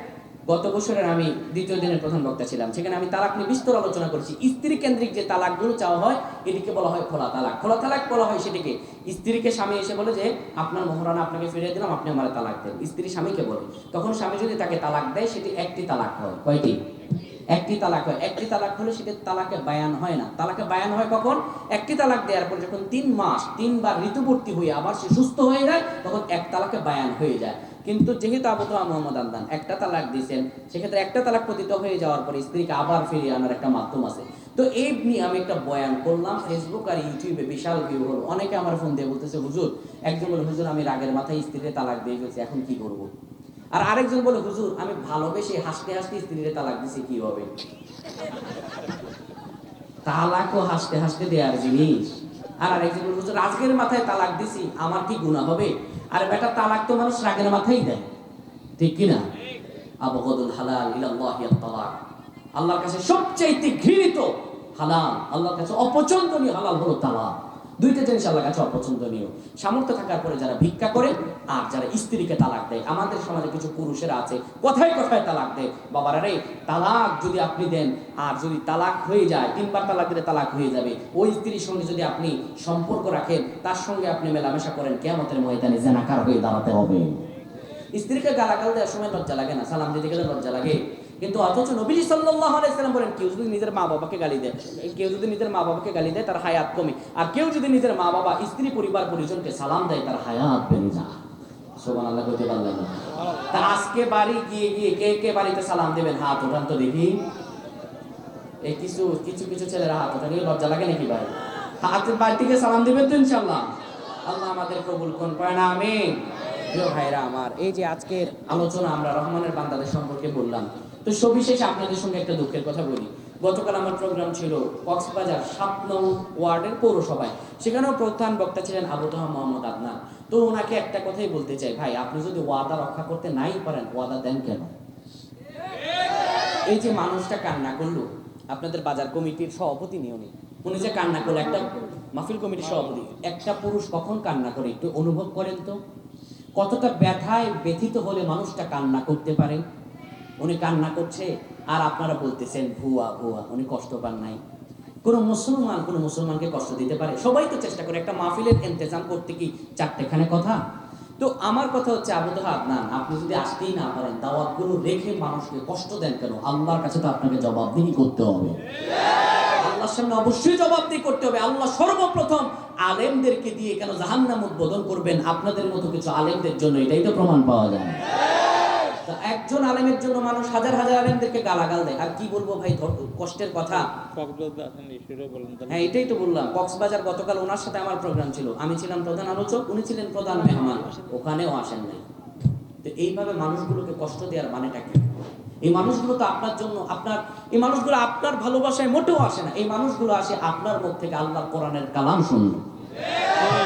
গত বছরের আমি দ্বিতীয় দিনের প্রধান বক্তা ছিলাম, সেখানে আমি তালাক নিয়ে বিস্তর আলোচনা করেছি। স্ত্রী কেন্দ্রিক যে তালাকগুলো চাওয়া হয় এটিকে বলা হয় খোলা তালাক। খোলা তালাক বলা হয় সেটিকে, স্ত্রীকে স্বামী এসে বলে যে আপনার মোহরানা আপনাকে ফিরিয়ে দিলাম, আপনি আমার তালাক দেন। স্ত্রী স্বামীকে বলে, তখন স্বামী যদি তাকে তালাক দেয় সেটি একটি তালাক হয়। কয়টি? একটি তালাক হয়। একটি তালাক হলে সেটা তালাকে বায়ান হয় না। তালাকে বায়ান হয় কখন? একটি তালাক দেওয়ার পর যখন 3 মাস 3 বার ঋতুবর্তী হয়ে আবার সে সুস্থ হয়ে যায়, তখন এক তালাকে বায়ান হয়ে যায়। কিন্তু যেহেতু আবু তোহা মোহাম্মদ আদনান একটা তালাক দিয়েছেন, সেক্ষেত্রে একটা তালাক পতিত হয়ে যাওয়ার পর স্ত্রীকে আবার ফিরিয়ে আনার একটা মাধ্যম আছে। তো এই নিয়ে আমি একটা বয়ান করলাম, ফেসবুক আর ইউটিউবে বিশাল ভিউ হলো। অনেকে আমার ফোন দিয়ে বলতেছে হুজুর, একজন বলে হুজুর আমি রাগের মাথায় স্ত্রীকে তালাক দিয়ে ফেলছি, এখন কি করব? আর আরেকজন বলে হুজুর আমি ভালোবেসে হাসতে হাসতে স্ত্রীকে তালাক দিছি, কি হবে? তালাকও হাসতে হাসতে দেওয়ার জিনিস। আর আরেকজন বলে হুজুর রাগের মাথায় তালাক দিছি, আমার কি গুনাহ হবে? আরে বেটা, তালাক তো মানুষ রাগের মাথায় দেয়, ঠিক কি না? আবগাদুল হালাল ইলাল্লাহি আত-তালাক, আল্লাহর কাছে সবচেয়ে ঘৃণিত হালাল, আল্লাহর কাছে অপছন্দনীয় হালাল হলো তালাক। দুইটা জিনিস আল্লাহর কাছে অপছন্দনীয়। সামর্থ্য থাকার পরে যারা ভিক্ষা করে আর যারা স্ত্রীকে তালাক দেয়, আমাদের সমাজে কিছু পুরুষেরা আছে কথায় কথায় তালাক দেয়। বাবারা রে, তালাক যদি আপনি দেন আর যদি তালাক হয়ে যায়, 3 বার তালাক দিলে তালাক হয়ে যাবে, ওই স্ত্রীর সঙ্গে যদি আপনি সম্পর্ক রাখেন, তার সঙ্গে আপনি মেলামেশা করেন, কিয়ামতের ময়দানে জিনাকার হয়ে দাঁড়াতে হবে। স্ত্রীকে গালাগাল দেওয়ার সময় লজ্জা লাগে না? সালাম দিতে গেলে লজ্জা লাগে। কিন্তু অথচ নবী সাল্লাল্লাহু আলাইহি সাল্লাম বলেন কেউ যদি নিজের মা বাবাকে গালি দেয় তার হায়াত কমে, আর কেউ যদি নিজের মা বাবা, স্ত্রী, পরিবার পরিজনকে সালাম দেয় তার হায়াত বেড়ে যায়। সুবহানাল্লাহ কইতে পারলেন না? তা আজকে বাড়ি গিয়ে কে কে বাড়িতে সালাম দেবেন? হাত ওঠান তো দেখি। এই কিছু ছেলেরা হাত ওঠান, লজ্জা লাগে নাকি ভাই? হাতের বাড়ি থেকে সালাম দেবেন তো ইনশাআল্লাহ। আল্লাহ আমাদের কবুল করুন, পড়েন আমিন। প্রিয় ভাইরা আমার, এই যে আজকের আলোচনা আমরা রহমানের বান্দাদের সম্পর্কে বললাম, তো সবিশেষে আপনাদের সঙ্গে একটা দুঃখের কথা বলি। গতকাল আমার প্রোগ্রাম ছিল কক্সবাজার 7 নং ওয়ার্ডের পৌরসভায়, সেখানেও প্রধান বক্তা ছিলেন আবু তোহা মোহাম্মদ আদনান। তো ওনাকে একটা কথাই বলতে চাই, ভাই আপনি যদি ওয়াদা রক্ষা করতে নাই পারেন, ওয়াদা দেন কেন? এই যে মানুষটা কান্না করলো, আপনাদের বাজার কমিটির সভাপতি নিয়মে উনি যে কান্না করলো, একটা মাহফিল কমিটির সভাপতি, একটা পুরুষ কখন কান্না করে একটু অনুভব করেন তো, কতটা ব্যথায় ব্যথিত হলে মানুষটা কান্না করতে পারে। উনি কান্না করছে আর আপনারা বলতেছেন ভুয়া ভুয়া, উনি কষ্ট পান নাই। কোনো মুসলমানকে কষ্ট দিতে পারে? সবাই তো চেষ্টা করে একটা মাহফিলের ইন্তেজাম করতে, কি 4টেখানে কথা? তো আমার কথা হচ্ছে আবু তোহা আদনান, আপনি যদি আসতেই না পারেন, দাওয়াতগুলো রেখে মানুষকে কষ্ট দেন কেন? আল্লাহর কাছে তো আপনাকে জবাবদিহি করতে হবে, আল্লাহর সামনে অবশ্যই জবাবদিহি করতে হবে। আল্লাহ সর্বপ্রথম আলেমদেরকে দিয়ে কেন জাহান্নাম উদ্বোধন করবেন? আপনাদের মতো কিছু আলেমদের জন্য, এটাই তো প্রমাণ পাওয়া যায়। একজন আলেমের জন্য মানুষ হাজার হাজার আলেমদেরকে গালাগাল দেয়। আর কি বলবো ভাই, কষ্টের কথা। হ্যাঁ, এটাই তো বললাম, কক্সবাজার গতকাল ওনার সাথে আমার প্রোগ্রাম ছিল, আমি ছিলাম প্রধান আলোচক, উনি ছিলেন প্রধান মেহমান, ওখানেও আসেন নাই। তো এইভাবে মানুষগুলোকে কষ্ট দেওয়ার মানেটা কি? এই মানুষগুলো তো আপনার জন্য, এই মানুষগুলো আপনার ভালোবাসায় মোটেও আসে না। এই মানুষগুলো আসে আপনার মুখ থেকে আল্লাহর কোরআনের কালাম শুনতে,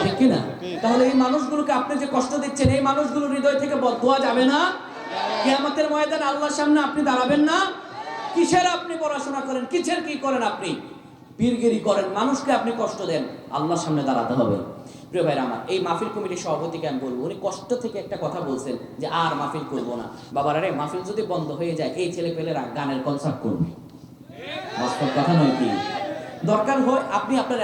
ঠিক কিনা? তাহলে এই মানুষগুলোকে আপনি যে কষ্ট দিচ্ছেন, এই মানুষগুলোর হৃদয় থেকে বদদোয়া যাবে না? কিয়ামতের ময়দানে আল্লাহর সামনে আপনি দাঁড়াবেন না? কিসের আপনি পড়াশোনা করেন, কিসের কি করেন, আপনি পীরগিরি করেন, মানুষকে আপনি কষ্ট দেন, আল্লাহর সামনে দাঁড়াতে হবে। প্রিয় ভাইরা আমার, এই মাহফিল কমিটির সভাপতিকে আমি বলবো, উনি কষ্ট থেকে একটা কথা বলছেন যে আর মাহফিল করবো না। বাবারা রে, মাহফিল যদি বন্ধ হয়ে যায় এই ছেলে পেলেরা গানের কনসার্ট করবে, বাস্তব কথা নয় কি? দরকার হয় আপনি আপনার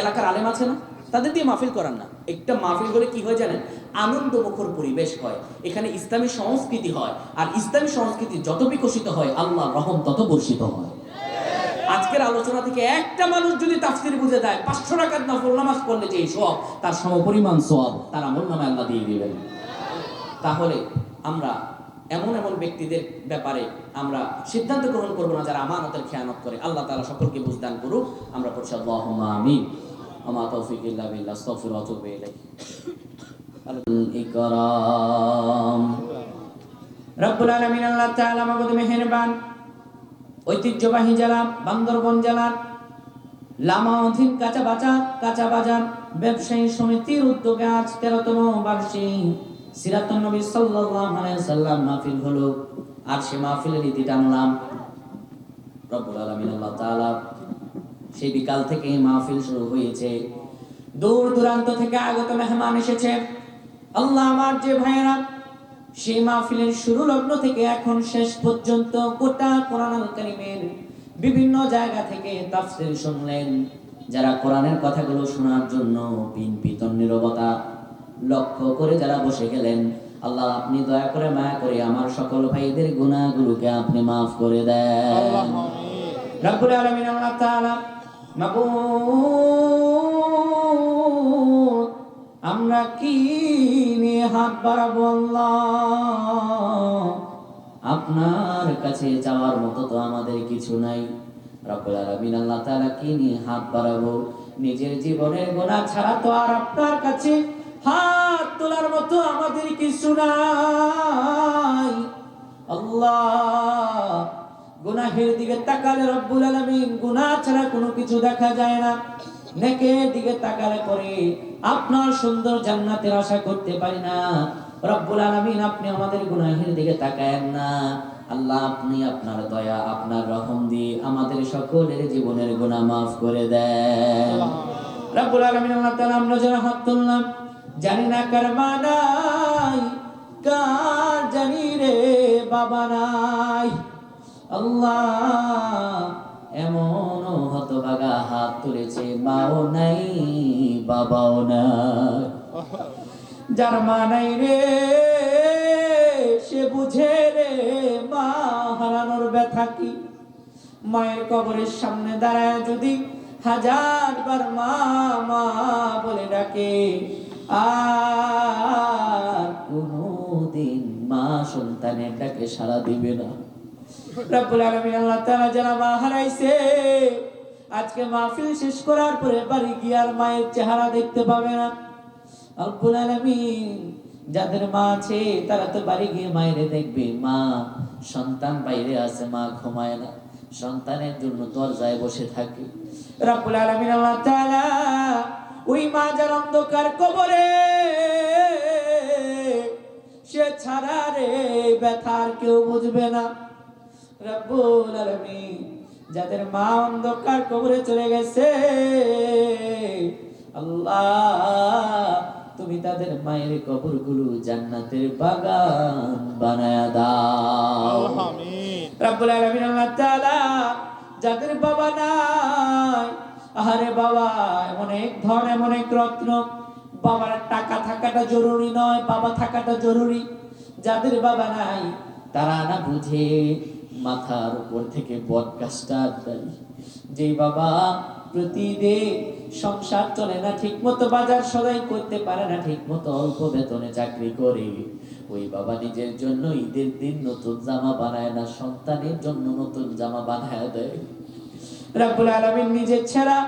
এলাকার আলেম আছে না, তাদের দিয়ে মাহফিল করান না। একটা মাহফিল করে কি হয় জানেন? আনন্দমুখর পরিবেশ হয়, এখানে ইসলামী সংস্কৃতি হয়, আর ইসলামী সংস্কৃতি যত বিকশিত হয় আল্লাহর রহম তত বর্ষিত হয়। আজকের আলোচনা থেকে একটা মানুষ যদি তাফসীর বুঝে যায়, 500 টাকার নফল নামাজ পড়লে যে সওয়াব, তার সমপরিমাণ সওয়াব তার আমলনামায় আল্লাহ দিয়ে দিবেন। তাহলে আমরা এমন এমন ব্যক্তিদের ব্যাপারে আমরা সিদ্ধান্ত গ্রহণ করব না যারা আমানতের খেয়ানত করে। আল্লাহ তাআলা সকলকে বুঝদান করুক। আমরা পড়ছি আল্লাহুম্মা আমিন। ওয়া মা তাওফীক ইল্লা বিল্লাহ, আস্তাগফিরুল্লাহ ওয়া আতুবু ইলাইহি। ইকরাম রব্বুল আলামিন আল্লাহ তাআলা মাবুদ মেহেরবান। ঐতিহ্যবাহী জেলা বান্দরবান জেলার লামা অধীন কাঁচা বাজার ব্যবসায়ী সমিতির উদ্যোগে আজ 13তম বার্ষিক সিরাতুন নবী সাল্লাল্লাহু আলাইহি সাল্লাম মাহফিল হলো। আর সে মাহফিলের ইতি টানলাম রব্বুল আলামিন আল্লাহ তাআলা। সেই বিকাল থেকে মাহফিল শুরু হয়েছে, দূর দূরান্ত থেকে আগত মেহমান এসেছে। আল্লাহ আমার যে ভাইয়েরা সেই মাহফিলের শুরু লগ্ন থেকে এখন শেষ পর্যন্ত গোটা কোরআনুল কারীমের বিভিন্ন জায়গা থেকে তাফসীর শুনলেন, যারা কোরআনের কথাগুলো শোনার জন্য পিন নীরবতা লক্ষ্য করে যারা বসে গেলেন, আল্লাহ আপনি দয়া করে মায়া করে আমার সকল ভাইদের গুনাহগুলোকে আপনি মাফ করে দেন। আল্লাহুম্মা আমিন। রব্বুল আলামিন আল্লাহ তাআলা মাবুদ, আমরা কি নিয়ে হাত বাড়াবো আল্লাহ? আপনার কাছে যাওয়ার মতো তো আমাদের কিছু নাই। রব্বুল আলামিন আল্লাহ তাআলা কি নিয়ে হাত বাড়াবো? নিজের জীবনের গুনাহ ছাড়া তো আর আপনার কাছে হাত তোলার মতো আমাদের কিছু নাই আল্লাহ। গুনাহের দিকে তাকালে রব্বুল আলামিন গুনাহ ছাড়া কোনো কিছু দেখা যায় না। নেকের দিকে তাকালে পরে আপনার সুন্দর জান্নাতের আশা করতে পারি না। রব্বুল আলামিন আপনি আমাদের গুনাহের দিকে তাকায়েন না আল্লাহ। আপনি আপনার দয়া আপনার রহম দিয়ে আমাদের সকলের জীবনের গুনাহ মাফ করে দেন। রব্বুল আলামিন আল্লাহ তাআলা আমরা যারা হাত তুললাম জানি না কার মা নাই, কার জানি রে বাবা নাই আল্লাহ। এমন হতভাগা হাত তুলেছে, মাও নাই বাবাও নাই। যার মা নাই রে সে বুঝে রে মা হারানোর ব্যথা কি। মায়ের কবরের সামনে দাঁড়ায় যদি 1000 বার মা মা বলে ডাকে, আর কোনদিন মা সন্তানের ডাকে সাড়া দিবে না। রব্বুল আলামিন আল্লাহ তাআলা যারা মা হারাইছে আজকে মাহফিল শেষ করার পরে বাড়ি গিয়ে আর মায়ের চেহারা দেখতে পাবে না। রব্বুল আলামিন যাদের মা আছে তারা তো বাড়ি গিয়ে মায়ের দেখবে, মা সন্তান বাইরে আছে, মা ঘুমায় না, সন্তানের জন্য দরজায় বসে থাকে। রব্বুল আলামিন আল্লাহ তাআলা ওই মা যার অন্ধকার কবরে, সে ছাড়া রে ব্যথার কেউ বুঝবে না। রব্বুল আলামিন যাদের মা অন্ধকার কবরে চলে গেছে আল্লাহ তুমি তাদের মায়ের কবরগুলো জান্নাতের বাগান বানায়া দাও। আমিন। রব্বুল আলামিন আল্লাহ তাআলা যাদের বাবা নাই, আরে বাবা এমন এক ধন এমন এক রত্ন, বাবার টাকা থাকাটা জরুরি নয়, বাবা থাকাটা জরুরি। যাদের বাবা নাই তারা না বুঝে মাথার উপর থেকে বট গাছটা দেয়। যে বাবা প্রতিদিন সংসার চলে না ঠিক মতো, বাজার সদাই করতে পারে না ঠিক মতো, অল্প বেতনে চাকরি করে, ওই বাবা নিজের জন্য ঈদের দিন নতুন জামা বানায় না, সন্তানের জন্য নতুন জামা বানায় দেয়। রব্বুল আলামিন নিজের ছেঁড়া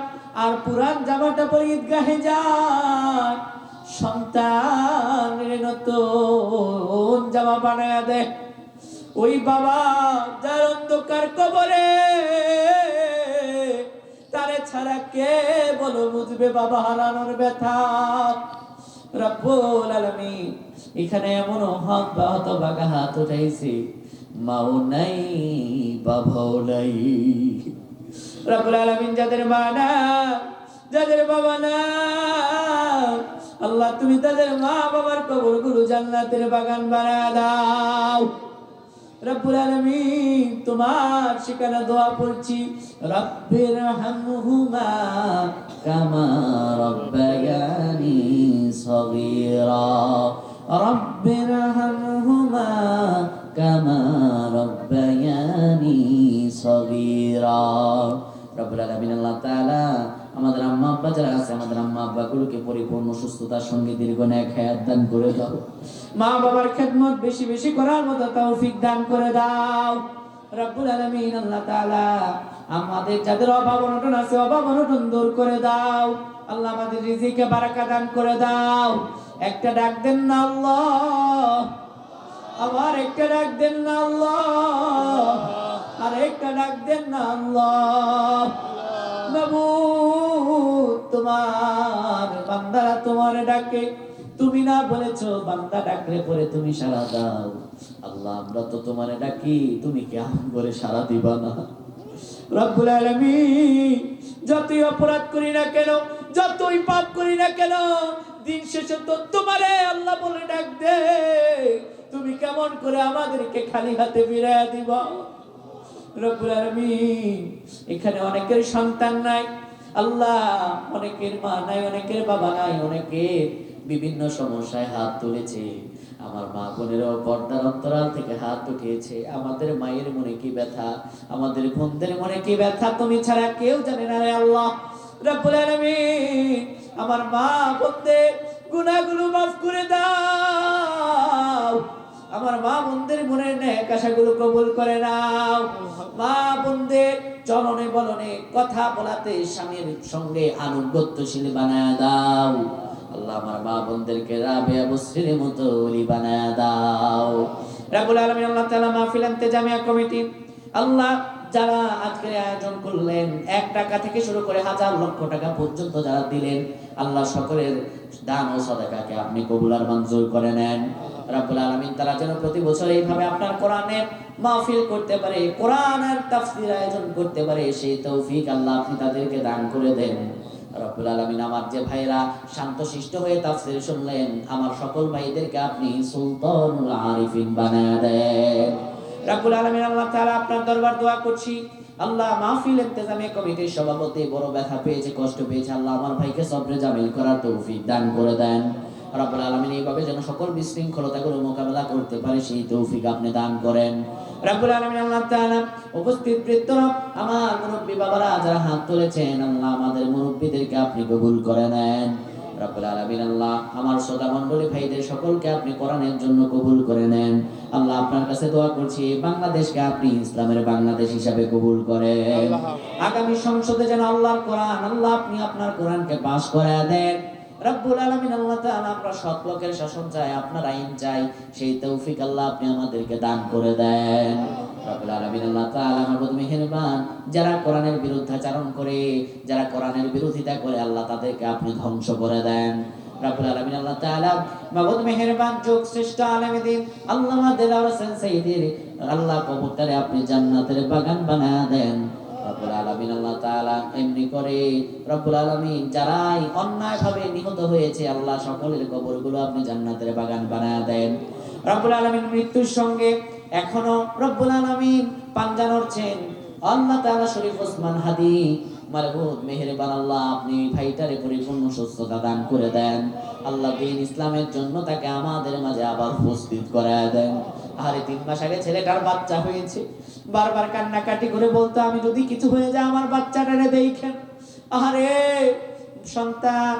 আর পুরান জামাটা পরে ঈদগাহে যায়, সন্তানের নতুন জামা বানায় দেয়। ওই বাবা যার অন্ধকার কবরে, তারে ছাড়া কে বলো বুঝবে বাবা হারানোর ব্যথা। রব্বুল আলামিন এখানে এমন হক বা হতভাগা হাত উঠাইছে, মাও নাই বাবাও নাই। রব্বুল আলামিন যাদের মা না, যাদের বাবা না, আল্লাহ তুমি তাদের মা বাবার কবরগুলো জান্নাতের বাগান বানায় দাও। রব্বুল আলামিন তোমার ঠিকানা দোয়া পড়ছি, রব্বির হামহুমা কামা রব্বায়ানি সগীরা, রব্বির হামহুমা কামা রব্বায়ানি সগীরা। রব্বুল আলামিন আল্লাহ তাআলা আমাদের আম্মা আব্বা যারা আছে, আমাদের আম্মা আব্বাগুলোকে পরিপূর্ণ সুস্থতার সঙ্গে দীর্ঘ নেক হায়াত দান করে দাও। মা বাবার খেদমত বেশি বেশি করার মতো তৌফিক দান করে দাও। রব্বুল আলামিন আল্লাহ তাআলা আমাদের যাদের অভাব অনটন আছে, অভাব অনটন দূর করে দাও। আল্লাহ আমাদের রিজিকে বারাকা দান করে দাও। একটা ডাক দেন না আল্লাহ, আবার একটা ডাক দেন না আল্লাহ, আর একটা ডাক দেন না আল্লাহ। মাবুদ তোমার বান্দারা তোমার ডাকে, তুমি না বলেছো বান্দা ডাকলে পরে তুমি সাড়া দাও। আল্লাহ আমরা তো তোমারে ডাকি, তুমি কেমন করে সাড়া দিবা না? রব্বুল আলামিন যতই অপরাধ করি না কেন, যতই পাপ করি না কেন, দিন শেষে তো তোমারে আল্লাহ বলে ডাক দে। তুমি কেমন করে আমাদেরকে খালি হাতে ফিরাইয়া দিবা? রব্বুল আলামিন এখানে অনেকের সন্তান নাই আল্লাহ, অনেকের মা নাই, অনেকের বাবা নাই, অনেকের বিভিন্ন সমস্যায় হাত তুলেছে। আমার মা বোনেরও পর্দার অন্তরাল থেকে হাত উঠিয়েছে। আমাদের মায়ের মনে কি ব্যথা, আমাদের বোনদের মনে কি ব্যথা তুমি ছাড়া কেউ জানে না রে আল্লাহ। রব্বুল আলামিন আমার মা বোনদের গুনাহগুলো মাফ করে দাও। আমার মা বোনদের মনের নেক আশাগুলো কবুল করে নাও। মা বোনদের চরণে বলনে কথা বলাতে স্বামীর সঙ্গে আনুগত্যশীল বানায় দাও। আল্লাহ আমার মা বোনদেরকে রাবেয়া বসরির মতো ওলি বানায় দাও। রব্বুল আলামিন আল্লাহ তাআলা মাহফিল ইন্তেজামিয়া কমিটি আল্লাহ যারা আজকে আয়োজন করলেন, 1 টাকা থেকে শুরু করে হাজার লক্ষ টাকা পর্যন্ত যারা দিলেন, আল্লাহ সকলের দান ও সাদাকাকে আপনি কবুল আর মঞ্জুর করে নেন। রব্বুল আলামিন তারা যেন প্রতি বছর এইভাবে আপনার কোরআনের মাহফিল করতে পারে, কোরআনের তাফসীর আয়োজন করতে পারে, সেই তৌফিক আল্লাহ আপনি তাদেরকে দান করে দেন। রব্বুল আলামিন আমার যে ভাইরা শান্তশিষ্ট হয়ে তাফসীর শুনলেন, আমার সকল ভাইদেরকে আপনি সুলতানুল আরিফিন বানায় দেন। রব্বুল আলামিন আল্লাহ তাআলা আপনার দরবার দোয়া করছি, আল্লাহ মাহফিল ইন্তেজামিয়া কমিটির সভাপতি বড় ব্যথা পেয়েছে, কষ্ট পেয়েছে, আল্লাহ আমার ভাইকে সবরে জামিল করার তৌফিক দান করে দেন। রব্বুল আলামিন এইভাবে যেন সকল বিশৃঙ্খলতাগুলো মোকাবেলা করতে পারে সেই তৌফিক আপনি দান করেন। রব্বুল আলামিন আল্লাহ তাআলা উপস্থিত বৃদ্ধরা আমার মুরব্বি বাবারা যারা হাত তুলেছেন, আল্লাহ আমাদের মুরব্বিদেরকে আপনি কবুল করে নেন। রব্বুল আলামিন আল্লাহ আমার শ্রোতা মণ্ডলী ভাইদের সকলকে আপনি কোরআনের জন্য কবুল করে নেন। আল্লাহ আপনার কাছে দোয়া করছি বাংলাদেশকে আপনি ইসলামের বাংলাদেশ হিসাবে কবুল করেন। আগামী সংসদে যেন আল্লাহর কোরআন, আল্লাহ আপনি আপনার কোরআনকে পাস করে দেন। রব্বুল আলামিন আল্লাহ তাআলা আমরা সৎ লোকের শাসন চাই, আপনার আইন চাই, সেই তৌফিক আল্লাহ আপনি আমাদেরকে দান করে দেন। রব্বুল আলামিন আল্লাহ তাআলা মাবুদ মেহেরবান যারা কোরআনের বিরুদ্ধাচরণ করে, যারা কোরআনের বিরোধিতা করে, আল্লাহ তাদেরকে আপনি ধ্বংস করে দেন। রব্বুল আলামিন আল্লাহ তাআলা মাবুদ মেহেরবান যুগ শ্রেষ্ঠ আলেমে দ্বীন আল্লামা দেলাওয়ার হোসেন সাইয়্যিদের আল্লাহ কবরটারে আপনি জান্নাতের বাগান বানায়া দেন। রব্বুল আলামিন আল্লাহ তাআলা এমনি করে রব্বুল আলামিন যারাই অন্যায়ভাবে নিহত হয়েছে, আল্লাহ সকলের কবরগুলো আপনি জান্নাতের বাগান বানায়া দেন। রব্বুল আলামিন মৃত্যুর সঙ্গে এখনো রব্বুল আলামিন পাঞ্জা নড়ছেন, আল্লাহ তাআলা শরীফ ওসমান হাদি মারবুদ মেহেরবান আল্লাহ আপনি ভাইটারে পরিপূর্ণ সুস্থতা দান করে দেন। আল্লাহ দ্বীন ইসলামের জন্য তাকে আমাদের মাঝে আবার উপস্থিত করায় দেন। আরে 3 মাস আগে ছেলেটার বাচ্চা হয়েছে, বারবার কান্নাকাটি করে বলতো আমি যদি কিছু হয়ে যায় আমার বাচ্চাটারে দেখেন। আরে সন্তান,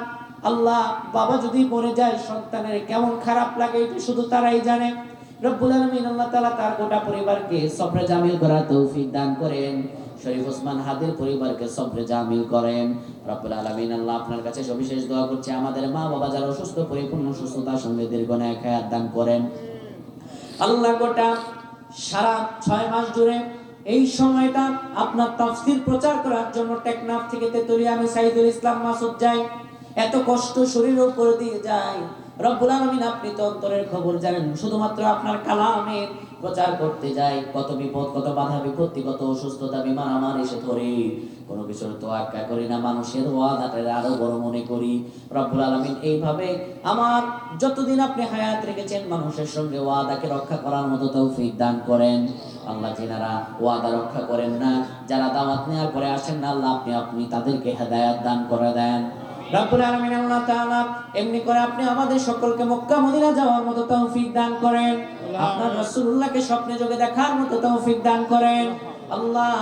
আল্লাহ বাবা যদি মরে যায় সন্তানের কেমন খারাপ লাগে এটা শুধু তারাই জানে। রব্বুল আলামিন আল্লাহ তাআলা তার গোটা পরিবারকে সবরে জামিল করার তৌফিক দান করেন। শরীফ ওসমান হাদির পরিবারকে সবরে জামিল করেন। রব্বুল আলামিন আল্লাহ আপনার কাছে সবিশেষ দোয়া করছি আমাদের মা বাবা যারা অসুস্থ পরিপূর্ণ সুস্থতার সঙ্গে দীর্ঘ নেক হায়াত দান করেন। আল্লাহ গোটা সারা 6 মাস জুড়ে এই সময়টা আপনার তাফসীর প্রচার করার জন্য টেকনাফ থেকে তেতুলিয়া আমি সাইদুল ইসলাম মাসুদ যাই, এত কষ্ট শরীরের উপর দিয়ে যায়। রব্বুল আলামিন আপনি তো অন্তরের খবর জানেন, শুধুমাত্র আপনার কালামের প্রচার করতে যাই কত বিপদ, কত বাধা বিপত্তি, কত অসুস্থতা, বিমার আমার এসে ধরে। কোনো কিছুর তোয়াক্কা করি না, মানুষের ওয়াদাটা আরো বড় মনে করি। রব্বুল আলামিন এইভাবে আমার যতদিন আপনি হায়াত রেখেছেন মানুষের সঙ্গে ওয়াদাকে রক্ষা করার মতো তৌফিক দান করেন। আল্লাহ যিনারা ওয়াদা রক্ষা করেন না, যারা দাওয়াত নেওয়ার পরে আসেন না, আল্লাহ আপনি তাদেরকে হেদায়েত দান করে দেন। রব্বুল আলামিন আল্লাহ তাআলা এমনি করে আপনি আমাদের সকলকে মক্কা মদিনা যাওয়ার মতো তৌফিক দান করেন, আপনার রাসূলুল্লাহকে স্বপ্নে যোগে দেখার মতো তৌফিক দান করেন। আল্লাহ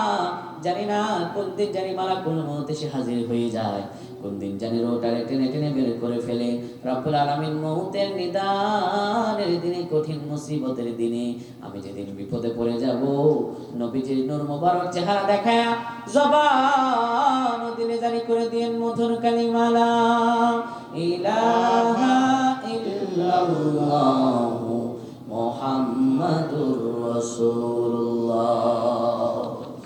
জানি না কোন দিন জানি মালাকুল মউত এসে হাজির হয়ে যায়, কোন দিন জানি রোটারে টেনে টেনে বের করে ফেলে। রব্বুল আলামিন মউতের নিদানের দিনে, কঠিন মুসিবতের দিনে, আমি যেদিন বিপদে পড়ে যাব, নবীজির নূর মোবারক চেহারা দেখায়া জবান দিলে জারি করে দিয়েন মধুর কালিমা লা